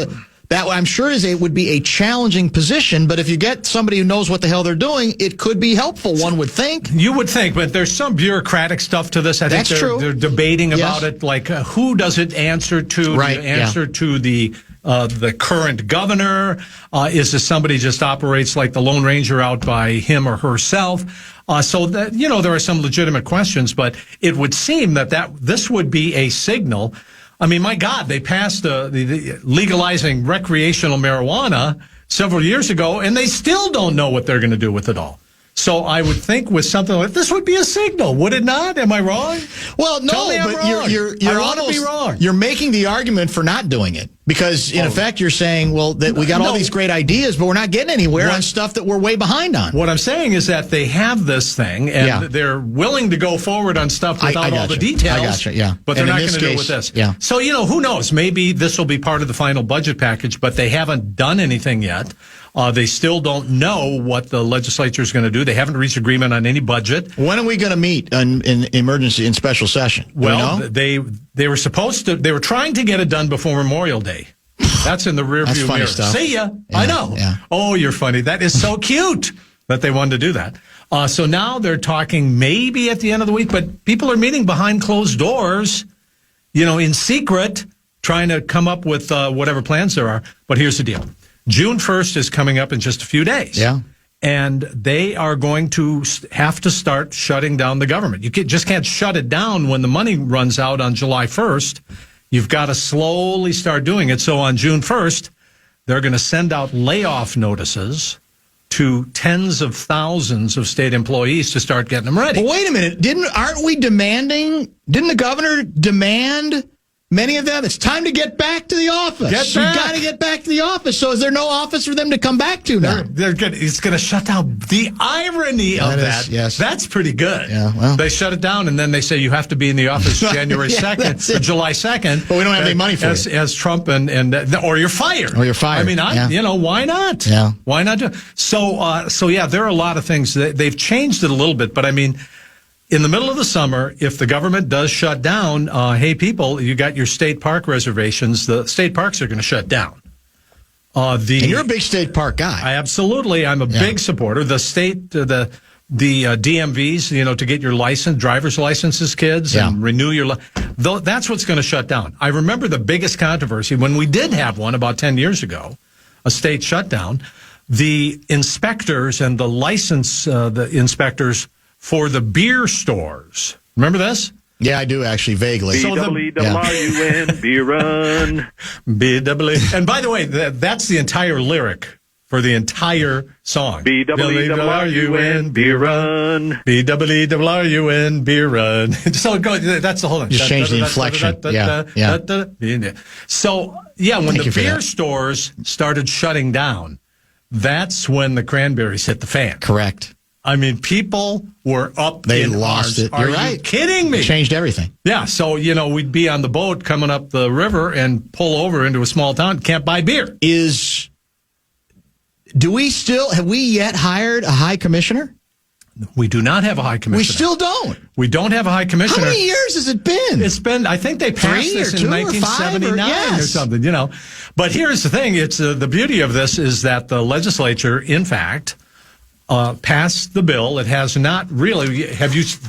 I'm sure would be a challenging position, but if you get somebody who knows what the hell they're doing, it could be helpful, one would think. You would think, but there's some bureaucratic stuff to this. I think they're debating about it, like who does it answer to? Right, to the current governor? Is this somebody just operates like the Lone Ranger out by him or herself? So that, there are some legitimate questions, but it would seem that this would be a signal. I mean, my God, they passed the legalizing recreational marijuana several years ago, and they still don't know what they're going to do with it all. So I would think with something like this would be a signal, would it not? Am I wrong? Well, no, Tell me I'm but wrong. you're almost be wrong. You're making the argument for not doing it because, in effect, you're saying, well, that we got all these great ideas, but we're not getting anywhere on stuff that we're way behind on. What I'm saying is that they have this thing, and they're willing to go forward on stuff without all the details. I gotcha, yeah. But they're not going to do it with this. Yeah. So, who knows? Maybe this will be part of the final budget package, but they haven't done anything yet. They still don't know what the legislature is going to do. They haven't reached agreement on any budget. When are we going to meet in emergency in special session? Well, they were supposed to. They were trying to get it done before Memorial Day. That's in the rearview mirror. Stuff. See ya. Yeah, I know. Yeah. Oh, you're funny. That is so cute that they wanted to do that. So now they're talking maybe at the end of the week, but people are meeting behind closed doors, in secret, trying to come up with whatever plans there are. But here's the deal. June 1st is coming up in just a few days. Yeah. And they are going to have to start shutting down the government. You just can't shut it down when the money runs out on July 1st. You've got to slowly start doing it. So on June 1st, they're going to send out layoff notices to tens of thousands of state employees to start getting them ready. Well, wait a minute. Didn't the governor demand Many of them, it's time to get back to the office. You got to get back to the office. So is there no office for them to come back to now? It's going to shut down. The irony of that, yes. That's pretty good. Yeah, well. They shut it down, and then they say you have to be in the office January 2nd or July 2nd. But we don't have any money for it. As Trump or you're fired. Or you're fired. I mean, why not? Yeah. Why not do it? So yeah, there are a lot of things. They've changed it a little bit, but I mean, in the middle of the summer, if the government does shut down, hey, people, you got your state park reservations. The state parks are going to shut down. And you're a big state park guy. Absolutely. I'm a big supporter. The state, the DMVs, to get your license, driver's licenses, kids, and renew your that's what's going to shut down. I remember the biggest controversy when we did have one about 10 years ago, a state shutdown. The inspectors and the the inspectors for the beer stores. Remember this? Yeah, I do actually, vaguely. B-W-E-W-R-U-N, beer run. B-W-E. And by the way, that's the entire lyric for the entire song. B-W-E-W-R-U-N, beer run. B-W-E-W-R-U-N, beer run. So that's the whole thing. Just change the inflection. Yeah. So, yeah, when the beer stores started shutting down, that's when the cranberries hit the fan. Correct. I mean, people were up. They lost it. Are You're right. you kidding me? It changed everything. Yeah. So, we'd be on the boat coming up the river and pull over into a small town. Can't buy beer. Have we yet hired a high commissioner? We do not have a high commissioner. We still don't. We don't have a high commissioner. How many years has it been? It's been, I think they passed this in 1979 or something, But here's the thing. It's the beauty of this is that the legislature, in fact, passed the bill. It has not really. Do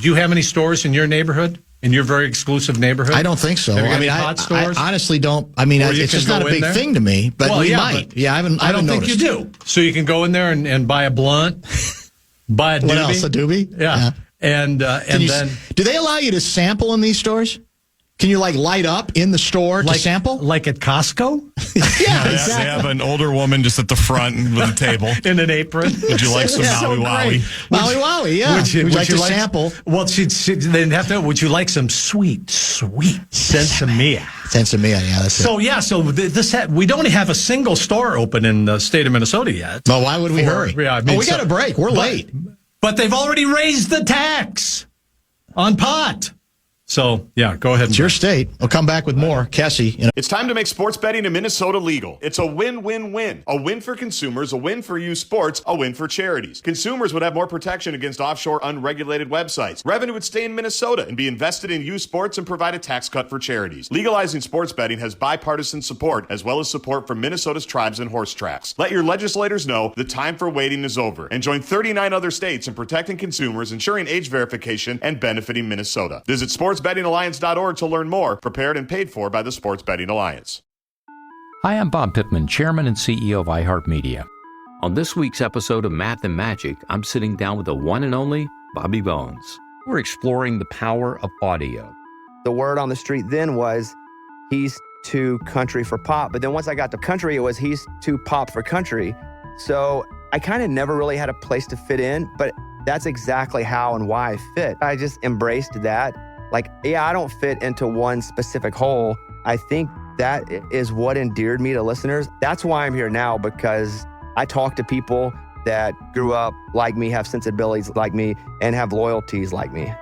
you have any stores in your neighborhood? In your very exclusive neighborhood? I don't think so. I honestly don't. I mean, it's just not a big thing to me, but we might. I don't think you do. So you can go in there and buy a blunt, buy a doobie. What else, a doobie? Yeah. And then... Do they allow you to sample in these stores? Can you light up in the store to sample? Like at Costco? Yeah, exactly. They have an older woman just at the front with a table. In an apron. Would you like some Maui Wowie? Maui Wowie, yeah. Would you like to sample? Well, they'd have to. Would you like some sweet Sensimilla? Sensimilla, yeah, that's so, it. So we don't have a single store open in the state of Minnesota yet. Well, why would we hurry? Yeah, we got a break. We're late. But they've already raised the tax on pot. So, yeah, go ahead. It's your state. We'll come back with more. Kessie. It's time to make sports betting in Minnesota legal. It's a win-win-win. A win for consumers, a win for youth sports, a win for charities. Consumers would have more protection against offshore unregulated websites. Revenue would stay in Minnesota and be invested in youth sports and provide a tax cut for charities. Legalizing sports betting has bipartisan support as well as support from Minnesota's tribes and horse tracks. Let your legislators know the time for waiting is over and join 39 other states in protecting consumers, ensuring age verification, and benefiting Minnesota. Visit sportsbettingalliance.org to learn more. Prepared and paid for by the Sports Betting Alliance. Hi, I'm Bob Pittman, Chairman and CEO of iHeartMedia. On this week's episode of Math and Magic, I'm sitting down with the one and only Bobby Bones. We're exploring the power of audio. The word on the street then was he's too country for pop. But then once I got to country, it was he's too pop for country. So I kind of never really had a place to fit in, but that's exactly how and why I fit. I just embraced that. I don't fit into one specific hole. I think that is what endeared me to listeners. That's why I'm here now, because I talk to people that grew up like me, have sensibilities like me, and have loyalties like me.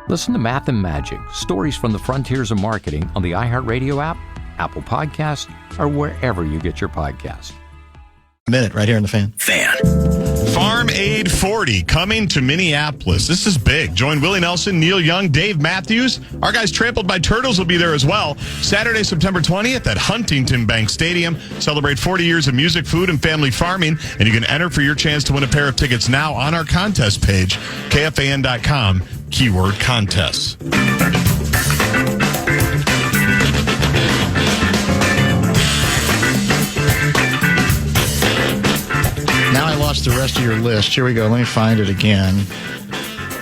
Listen to Math and Magic, stories from the frontiers of marketing on the iHeartRadio app, Apple Podcasts, or wherever you get your podcasts. A minute right here in the fan. Farm Aid 40 coming to Minneapolis. This is big. Join Willie Nelson, Neil Young, Dave Matthews. Our guys Trampled by Turtles will be there as well. Saturday, September 20th at Huntington Bank Stadium. Celebrate 40 years of music, food, and family farming. And you can enter for your chance to win a pair of tickets now on our contest page, KFAN.com, keyword contests. Now I lost the rest of your list. Here we go. Let me find it again.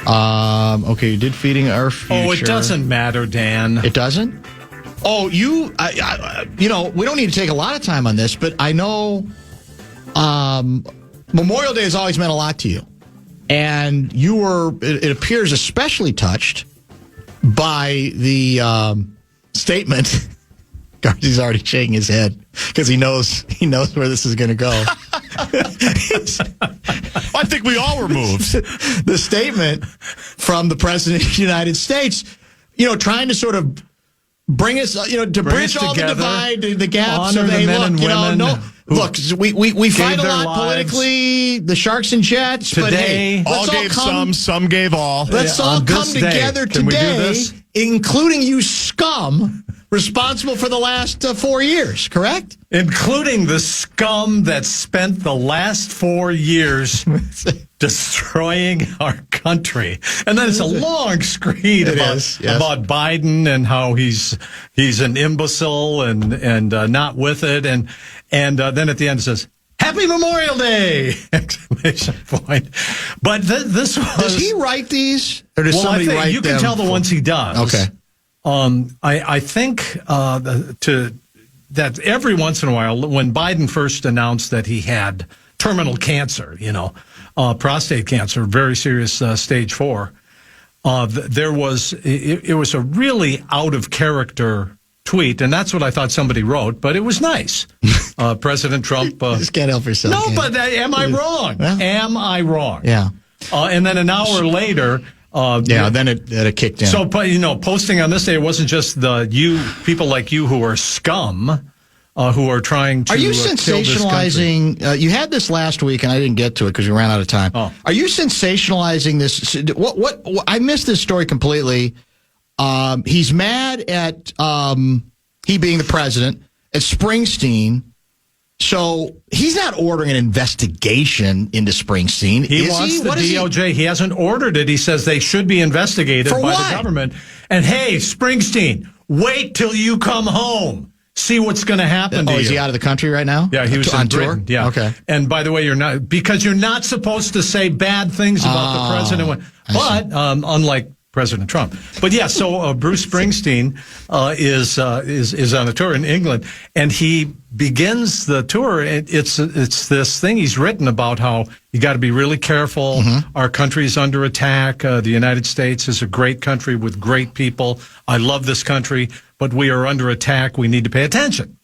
Okay, you did Feeding Our Future. Oh, it doesn't matter, Dan. It doesn't? Oh, we don't need to take a lot of time on this, but I know Memorial Day has always meant a lot to you. And you were, it appears, especially touched by the statement, Gaardsy's already shaking his head because he knows where this is going to go. I think we all were moved. The statement from the President of the United States, trying to sort of bring us, to bridge all the divide, the gaps. Honor the men and women. Look, we fight a lot politically, the Sharks and Jets, today, but hey, all gave some gave all. Let's all come together today, including you scum responsible for the last 4 years, correct? Including the scum that spent the last 4 years destroying our country. And then it's a long screed about Biden and how he's an imbecile and not with it. And then at the end it says, Happy Memorial Day! Exclamation point. But this was... Does he write these? Or does somebody write them? You can tell the ones he does. Okay. I think that every once in a while, when Biden first announced that he had terminal cancer, prostate cancer, very serious stage 4, it was a really out of character tweet, and that's what I thought somebody wrote, but it was nice. President Trump. Just can't help yourself. No, but am I wrong? Well, am I wrong? Yeah. And then an hour later. Then it kicked in. So, posting on this day, it wasn't just people like you who are scum, who are trying to. Are you sensationalizing? You had this last week, and I didn't get to it because we ran out of time. Oh. Are you sensationalizing this? What? I missed this story completely. He's mad at he being the president, at Springsteen. So he's not ordering an investigation into Springsteen. He wants the DOJ. He hasn't ordered it. He says they should be investigated by the government. And hey, Springsteen, wait till you come home. See what's going to happen to you. Is he out of the country right now? Yeah, he was on in tour. Britain. Yeah. Okay. And by the way, you're not supposed to say bad things about the president. But unlike President Trump. But yeah, so Bruce Springsteen is on a tour in England, and he begins the tour. It's this thing he's written about how you got to be really careful. Mm-hmm. Our country is under attack. The United States is a great country with great people. I love this country, but we are under attack. We need to pay attention.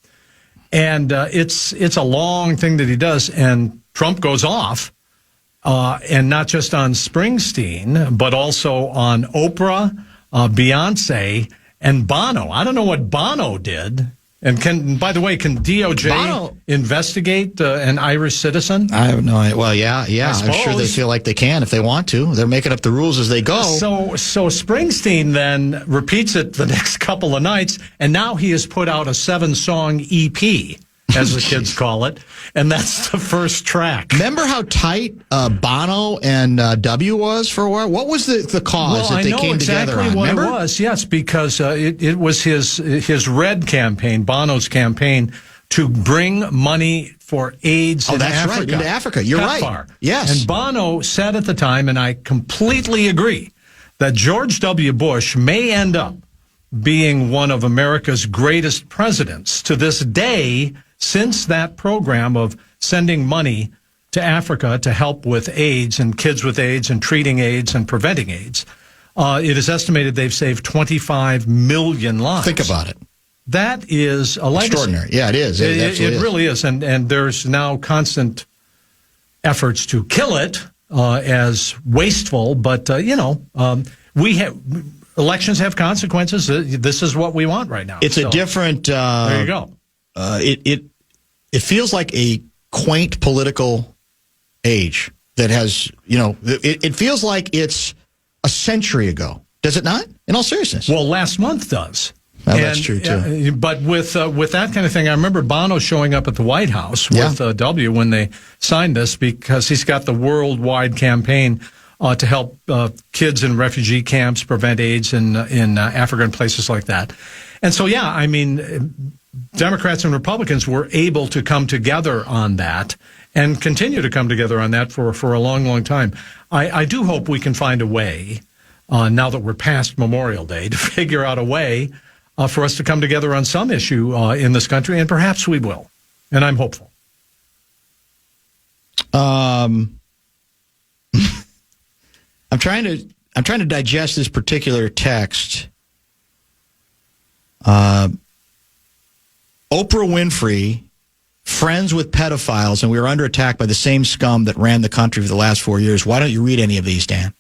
And it's a long thing that he does, and Trump goes off. And not just on Springsteen, but also on Oprah, Beyonce, and Bono. I don't know what Bono did. And by the way, can DOJ investigate an Irish citizen? I have no idea. Well, yeah. I'm sure they feel like they can if they want to. They're making up the rules as they go. So Springsteen then repeats it the next couple of nights, and now he has put out a 7-song EP. As the kids call it, and that's the first track. Remember how tight Bono and W was for a while? What was the cause that they came together on? I know exactly what Remember? it was, yes, because it was his RED campaign, Bono's campaign, to bring money for AIDS in Africa. Right, into Africa. You're right. Yes. And Bono said at the time, and I completely agree, that George W. Bush may end up being one of America's greatest presidents to this day, since that program of sending money to Africa to help with AIDS and kids with AIDS and treating AIDS and preventing AIDS, it is estimated they've saved 25 million lives. Think about it. That is a legacy. Extraordinary. Yeah, it is. It really is. And there's now constant efforts to kill it as wasteful. But, elections have consequences. This is what we want right now. It's a different... there you go. It feels like a quaint political age that has, it feels like it's a century ago. Does it not? In all seriousness. Well, last month does. Well, that's true, too. But with that kind of thing, I remember Bono showing up at the White House with W when they signed this, because he's got the worldwide campaign to help kids in refugee camps prevent AIDS in Africa and places like that. And so, Democrats and Republicans were able to come together on that and continue to come together on that for a long, long time. I do hope we can find a way, now that we're past Memorial Day, to figure out a way for us to come together on some issue in this country, and perhaps we will. And I'm hopeful. I'm trying to digest this particular text. Oprah Winfrey, friends with pedophiles, and we were under attack by the same scum that ran the country for the last 4 years. Why don't you read any of these, Dan?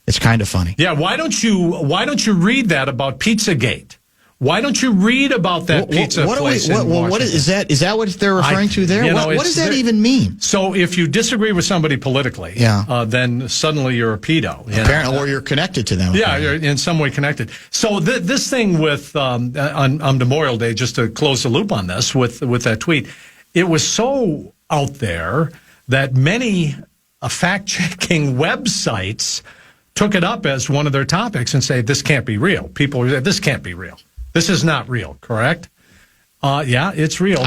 It's kind of funny. Yeah, why don't you read that about Pizzagate? Why don't you read about that pizza place in Washington? What is that what they're referring to there? What does that even mean? So if you disagree with somebody politically, then suddenly you're a pedo. Apparently, or you're connected to them. Yeah, you're in some way connected. So this thing with on Memorial Day, just to close the loop on this, with that tweet, it was so out there that many fact-checking websites took it up as one of their topics and say, this can't be real. People are saying, this can't be real. This is not real, correct? Yeah, it's real.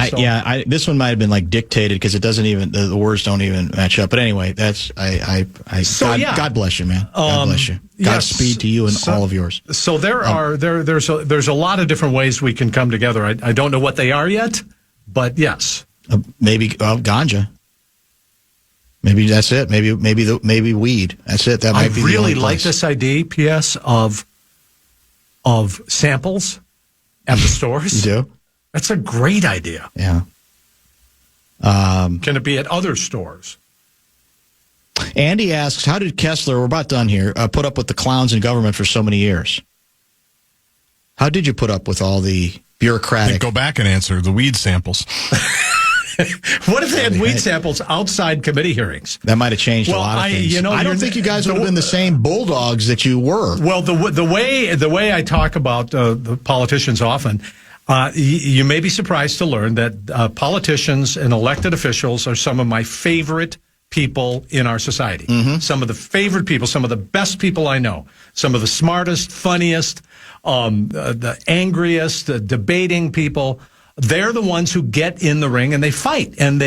This one might have been like dictated because it doesn't even, the words don't even match up. But anyway, that's, God bless you, man. God bless you. Godspeed to you and all of yours. So there's a lot of different ways we can come together. I don't know what they are yet, but yes. Maybe ganja. Maybe that's it. Maybe weed. That's it. That might be the only place. I really like this idea, P.S., of samples at the stores. You do? That's a great idea. Yeah. Can it be at other stores? Andy asks, how did Kessler, we're about done here, put up with the clowns in government for so many years? How did you put up with all the bureaucratic... Go back and answer the weed samples. What if they had weed samples outside committee hearings? That might have changed a lot of things. I don't think you guys would have been the same bulldogs that you were. Well, the way I talk about the politicians often, you may be surprised to learn that politicians and elected officials are some of my favorite people in our society. Mm-hmm. Some of the favorite people, some of the best people I know, some of the smartest, funniest, the angriest, debating people. They're the ones who get in the ring and they fight, and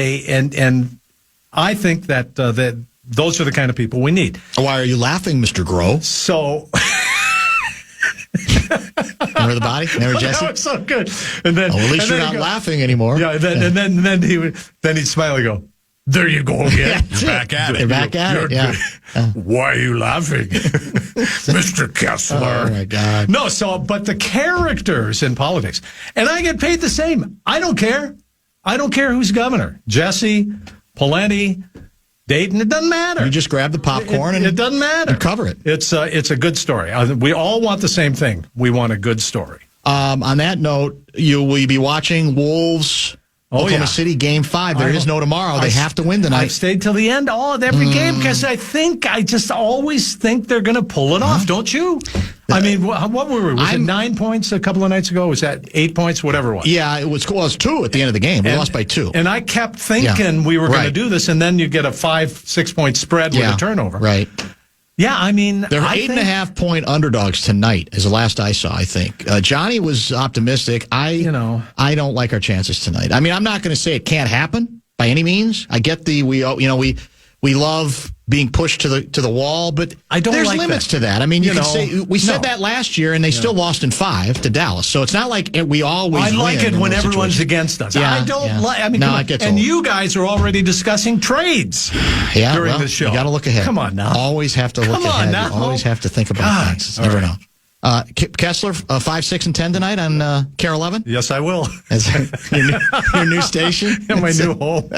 I think that that those are the kind of people we need. Why are you laughing, Mr. Groh? So, remember the body? Remember Jesse? That was so good. And then, at least you're not laughing anymore. Yeah, and then he'd smile and go, "There you go again. You're back at it. You're back at it. Yeah. Why are you laughing, Mr. Kessler?" Oh my God. No, but the characters in politics, and I get paid the same. I don't care. I don't care who's governor. Jesse, Pawlenty, Dayton. It doesn't matter. You just grab the popcorn and it doesn't matter. And cover it. It's a good story. We all want the same thing. We want a good story. On that note, will you be watching Wolves? Oklahoma City Game 5. There is no tomorrow. They have to win tonight. I've stayed till the end of every game because I just always think they're going to pull it off, don't you? I mean, what were we? Was it 9 points a couple of nights ago? Was that 8 points? Whatever it was. Yeah, it was 2 at the end of the game. We lost by 2. And I kept thinking we were going to do this, and then you get a 5-6 point spread with a turnover. Right. Yeah, I mean, they're 8.5 point underdogs tonight, is the last I saw. I think Johnny was optimistic. I don't like our chances tonight. I mean, I'm not going to say it can't happen by any means. I get we love being pushed to the wall, but there's limits to that. I mean, you can say we said that last year, and they still lost in 5 to Dallas. So it's not like we always. I like it when everyone's against us. Yeah, I don't like. I mean, it gets and old. you guys are already discussing trades. During the show, you got to look ahead. Come on now. Always have to look ahead. You always have to think about things. Never know. Kessler, 5, 6, and 10 tonight on KARE 11? Yes, I will. Your new station? In my new home.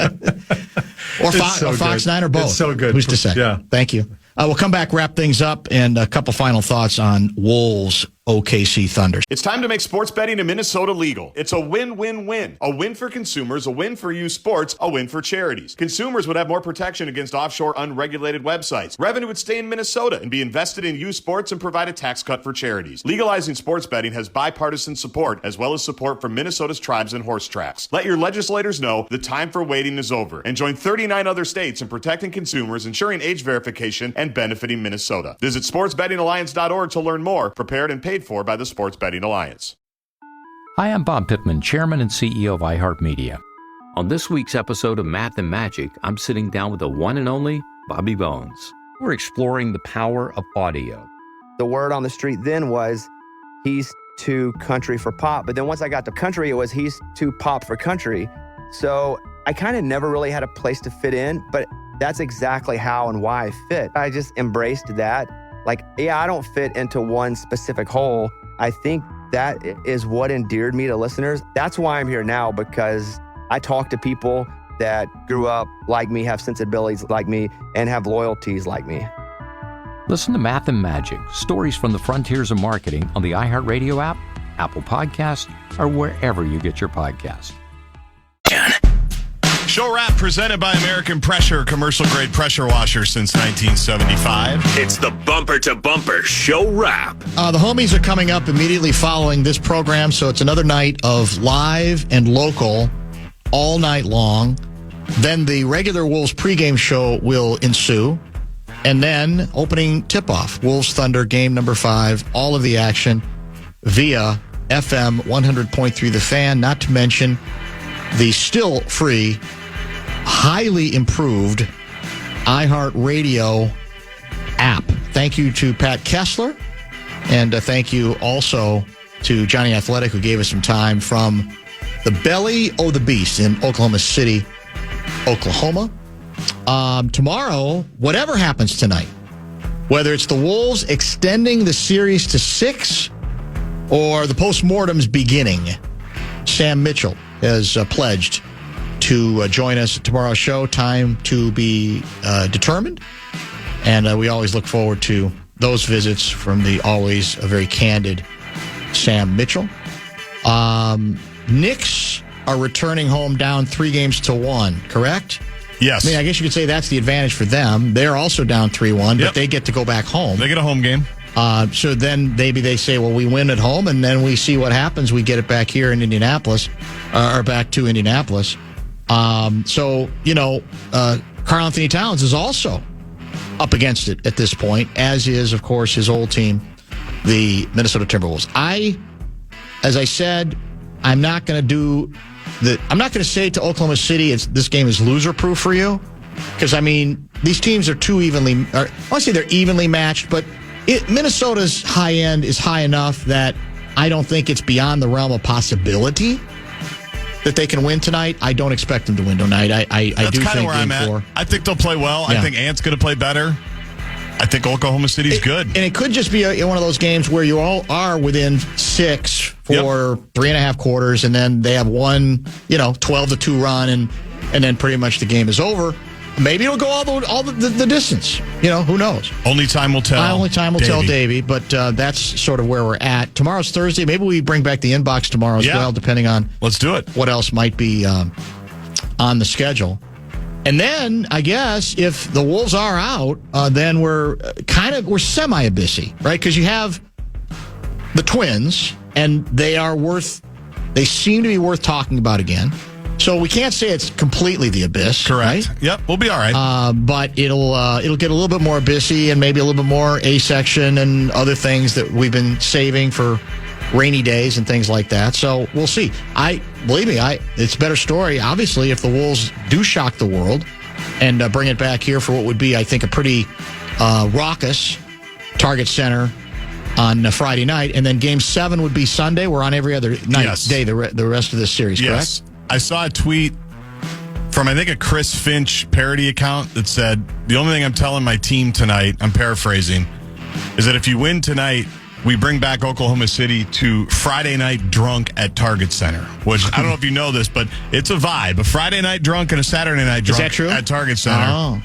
Or Fox 9 or both. It's so good. Who's to say? Yeah. Thank you. We'll come back, wrap things up, and a couple final thoughts on Wolves OKC Thunder. It's time to make sports betting in Minnesota legal. It's a win-win-win. A win for consumers, a win for youth sports, a win for charities. Consumers would have more protection against offshore unregulated websites. Revenue would stay in Minnesota and be invested in youth sports and provide a tax cut for charities. Legalizing sports betting has bipartisan support, as well as support from Minnesota's tribes and horse tracks. Let your legislators know the time for waiting is over, and join 39 other states in protecting consumers, ensuring age verification, and benefiting Minnesota. Visit sportsbettingalliance.org to learn more. Prepared and paid for by the Sports Betting Alliance. Hi, I'm Bob Pittman, Chairman and CEO of iHeartMedia. On this week's episode of Math and Magic, I'm sitting down with the one and only Bobby Bones. We're exploring the power of audio. The word on the street then was he's too country for pop. But then once I got to country, it was he's too pop for country. So I kind of never really had a place to fit in, but that's exactly how and why I fit. I just embraced that. Like, I don't fit into one specific hole. I think that is what endeared me to listeners. That's why I'm here now, because I talk to people that grew up like me, have sensibilities like me, and have loyalties like me. Listen to Math and Magic, stories from the frontiers of marketing on the iHeartRadio app, Apple Podcasts, or wherever you get your podcasts. Show Wrap presented by American Pressure, commercial-grade pressure washer since 1975. It's the bumper-to-bumper Show Wrap. The homies are coming up immediately following this program, so it's another night of live and local all night long. Then the regular Wolves pregame show will ensue. And then opening tip-off, Wolves Thunder, game number 5, all of the action via FM 100.3 The Fan, not to mention the still free, highly improved iHeartRadio app. Thank you to Pat Kessler, and thank you also to Johnny Athletic, who gave us some time from the belly of the beast in Oklahoma City, Oklahoma. Tomorrow, whatever happens tonight, whether it's the Wolves extending the series to 6 or the postmortems beginning, Sam Mitchell has pledged to join us at tomorrow's show. Time to be determined. And we always look forward to those visits from the always a very candid Sam Mitchell. Knicks are returning home down 3-1, correct? Yes. I mean, I guess you could say that's the advantage for them. They're also down 3-1, but they get to go back home. They get a home game. So then maybe they say, well, we win at home, and then we see what happens. We get it back here in Indianapolis, or back to Indianapolis. So, Karl Anthony Towns is also up against it at this point, as is, of course, his old team, the Minnesota Timberwolves. As I said, I'm not going to say to Oklahoma City this game is loser-proof for you, because, these teams are too evenly, I want to say they're evenly matched, but Minnesota's high end is high enough that I don't think it's beyond the realm of possibility that they can win tonight. I don't expect them to win tonight. I do think where I'm game 4. I think they'll play well. Yeah. I think Ant's going to play better. I think Oklahoma City's good. And it could just be one of those games where you all are within 6 for 3.5 quarters, and then they have one, 12-2 run, and then pretty much the game is over. Maybe it'll go all the distance. Who knows? Only time will tell. Only time will tell, Davey. But that's sort of where we're at. Tomorrow's Thursday. Maybe we bring back the inbox tomorrow as well, depending on let's do it. What else might be on the schedule. And then I guess if the Wolves are out, then we're semi-abyssy, right? Because you have the Twins, and they seem to be worth talking about again. So we can't say it's completely the abyss. Correct. Right? Yep, we'll be all right. But it'll get a little bit more abyssy and maybe a little bit more A-section and other things that we've been saving for rainy days and things like that. So we'll see. Believe me, it's a better story, obviously, if the Wolves do shock the world and bring it back here for what would be, I think, a pretty raucous Target Center on Friday night. And then Game 7 would be Sunday. We're on every other day the rest of this series, correct? Yes. I saw a tweet from, I think, a Chris Finch parody account that said, the only thing I'm telling my team tonight, I'm paraphrasing, is that if you win tonight, we bring back Oklahoma City to Friday night drunk at Target Center, which I don't know if you know this, but it's a vibe. A Friday night drunk and a Saturday night drunk is that true? At Target Center. Oh.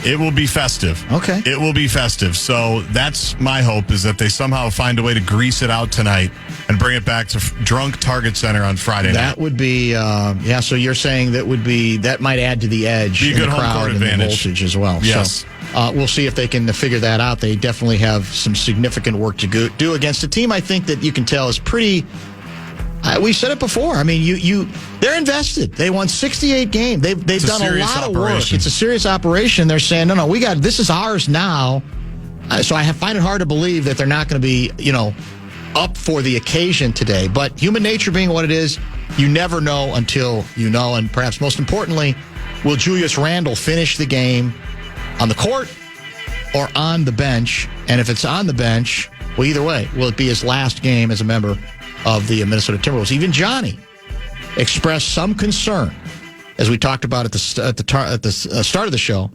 It will be festive. Okay. It will be festive. So that's my hope, is that they somehow find a way to grease it out tonight and bring it back to drunk Target Center on Friday night. That would be, so you're saying that might add to the edge be a in good the home crowd court and advantage. the voltage as well. Yes. So we'll see if they can figure that out. They definitely have some significant work to do against a team I think that you can tell is pretty... we said it before. They're invested. They won 68 games. They've done a lot of work. It's a serious operation. They're saying, no, this is ours now. So I find it hard to believe that they're not going to be, up for the occasion today. But human nature being what it is, you never know until you know. And perhaps most importantly, will Julius Randle finish the game on the court or on the bench? And if it's on the bench, well, either way, will it be his last game as a member of the Minnesota Timberwolves? Even Johnny expressed some concern, as we talked about at the start of the show,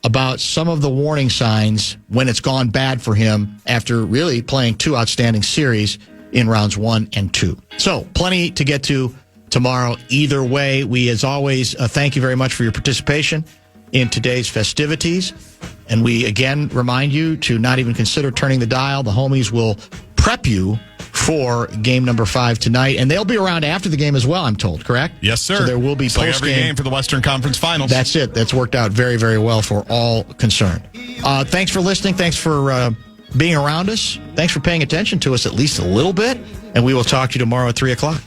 about some of the warning signs when it's gone bad for him after really playing 2 outstanding series in rounds 1 and 2. So plenty to get to tomorrow. Either way, we, as always, thank you very much for your participation in today's festivities. And we, again, remind you to not even consider turning the dial. The homies will prep you for game number 5 tonight. And they'll be around after the game as well, I'm told, correct? Yes, sir. So there will be post-game. Like every game for the Western Conference Finals. That's it. That's worked out very, very well for all concerned. Thanks for listening. Thanks for being around us. Thanks for paying attention to us at least a little bit. And we will talk to you tomorrow at 3 o'clock.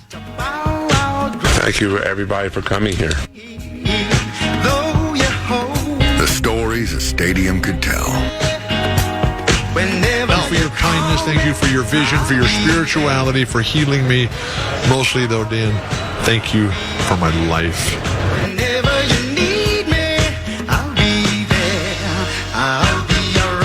Thank you, everybody, for coming here. The stories a stadium could tell. Thank you for your kindness. Thank you for your vision, for your spirituality, for healing me. Mostly, though, Dan, thank you for my life. Whenever you need me, I'll be there. I'll be around.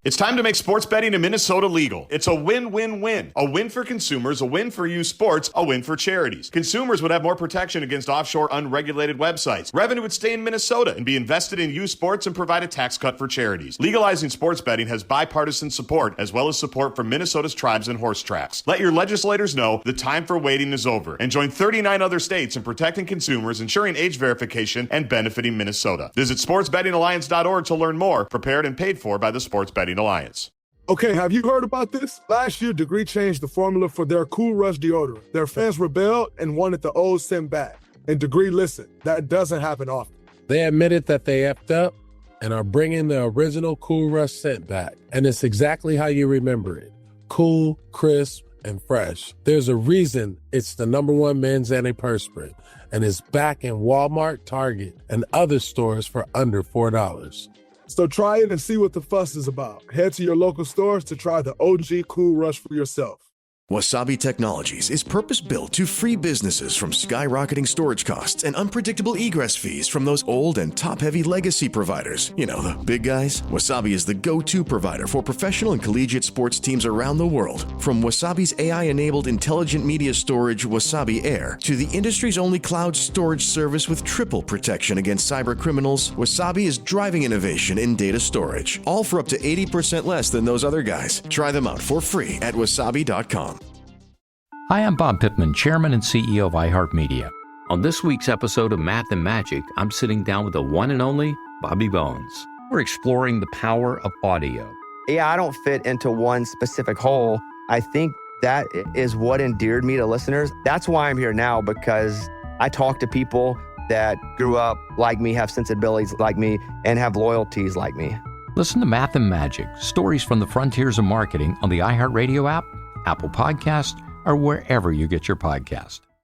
It's time to make sports betting in Minnesota legal. It's a win-win-win. A win for consumers, a win for youth sports, a win for charities. Consumers would have more protection against offshore unregulated websites. Revenue would stay in Minnesota and be invested in youth sports and provide a tax cut for charities. Legalizing sports betting has bipartisan support as well as support from Minnesota's tribes and horse tracks. Let your legislators know the time for waiting is over and join 39 other states in protecting consumers, ensuring age verification, and benefiting Minnesota. Visit sportsbettingalliance.org to learn more, prepared and paid for by the Sports Betting Alliance. Okay, have you heard about this? Last year, Degree changed the formula for their Cool Rush deodorant. Their fans rebelled and wanted the old scent back. And Degree listened. That doesn't happen often. They admitted that they effed up and are bringing the original Cool Rush scent back. And it's exactly how you remember it. Cool, crisp, and fresh. There's a reason it's the #1 men's antiperspirant. And it's back in Walmart, Target, and other stores for under $4. So try it and see what the fuss is about. Head to your local stores to try the OG Cool Rush for yourself. Wasabi Technologies is purpose-built to free businesses from skyrocketing storage costs and unpredictable egress fees from those old and top-heavy legacy providers. You know, the big guys. Wasabi is the go-to provider for professional and collegiate sports teams around the world. From Wasabi's AI-enabled intelligent media storage, Wasabi Air, to the industry's only cloud storage service with triple protection against cyber criminals, Wasabi is driving innovation in data storage, all for up to 80% less than those other guys. Try them out for free at wasabi.com. Hi, I'm Bob Pittman, Chairman and CEO of iHeartMedia. On this week's episode of Math and Magic, I'm sitting down with the one and only Bobby Bones. We're exploring the power of audio. Yeah, I don't fit into one specific hole. I think that is what endeared me to listeners. That's why I'm here now, because I talk to people that grew up like me, have sensibilities like me, and have loyalties like me. Listen to Math and Magic, stories from the frontiers of marketing on the iHeartRadio app, Apple Podcast, or wherever you get your podcast.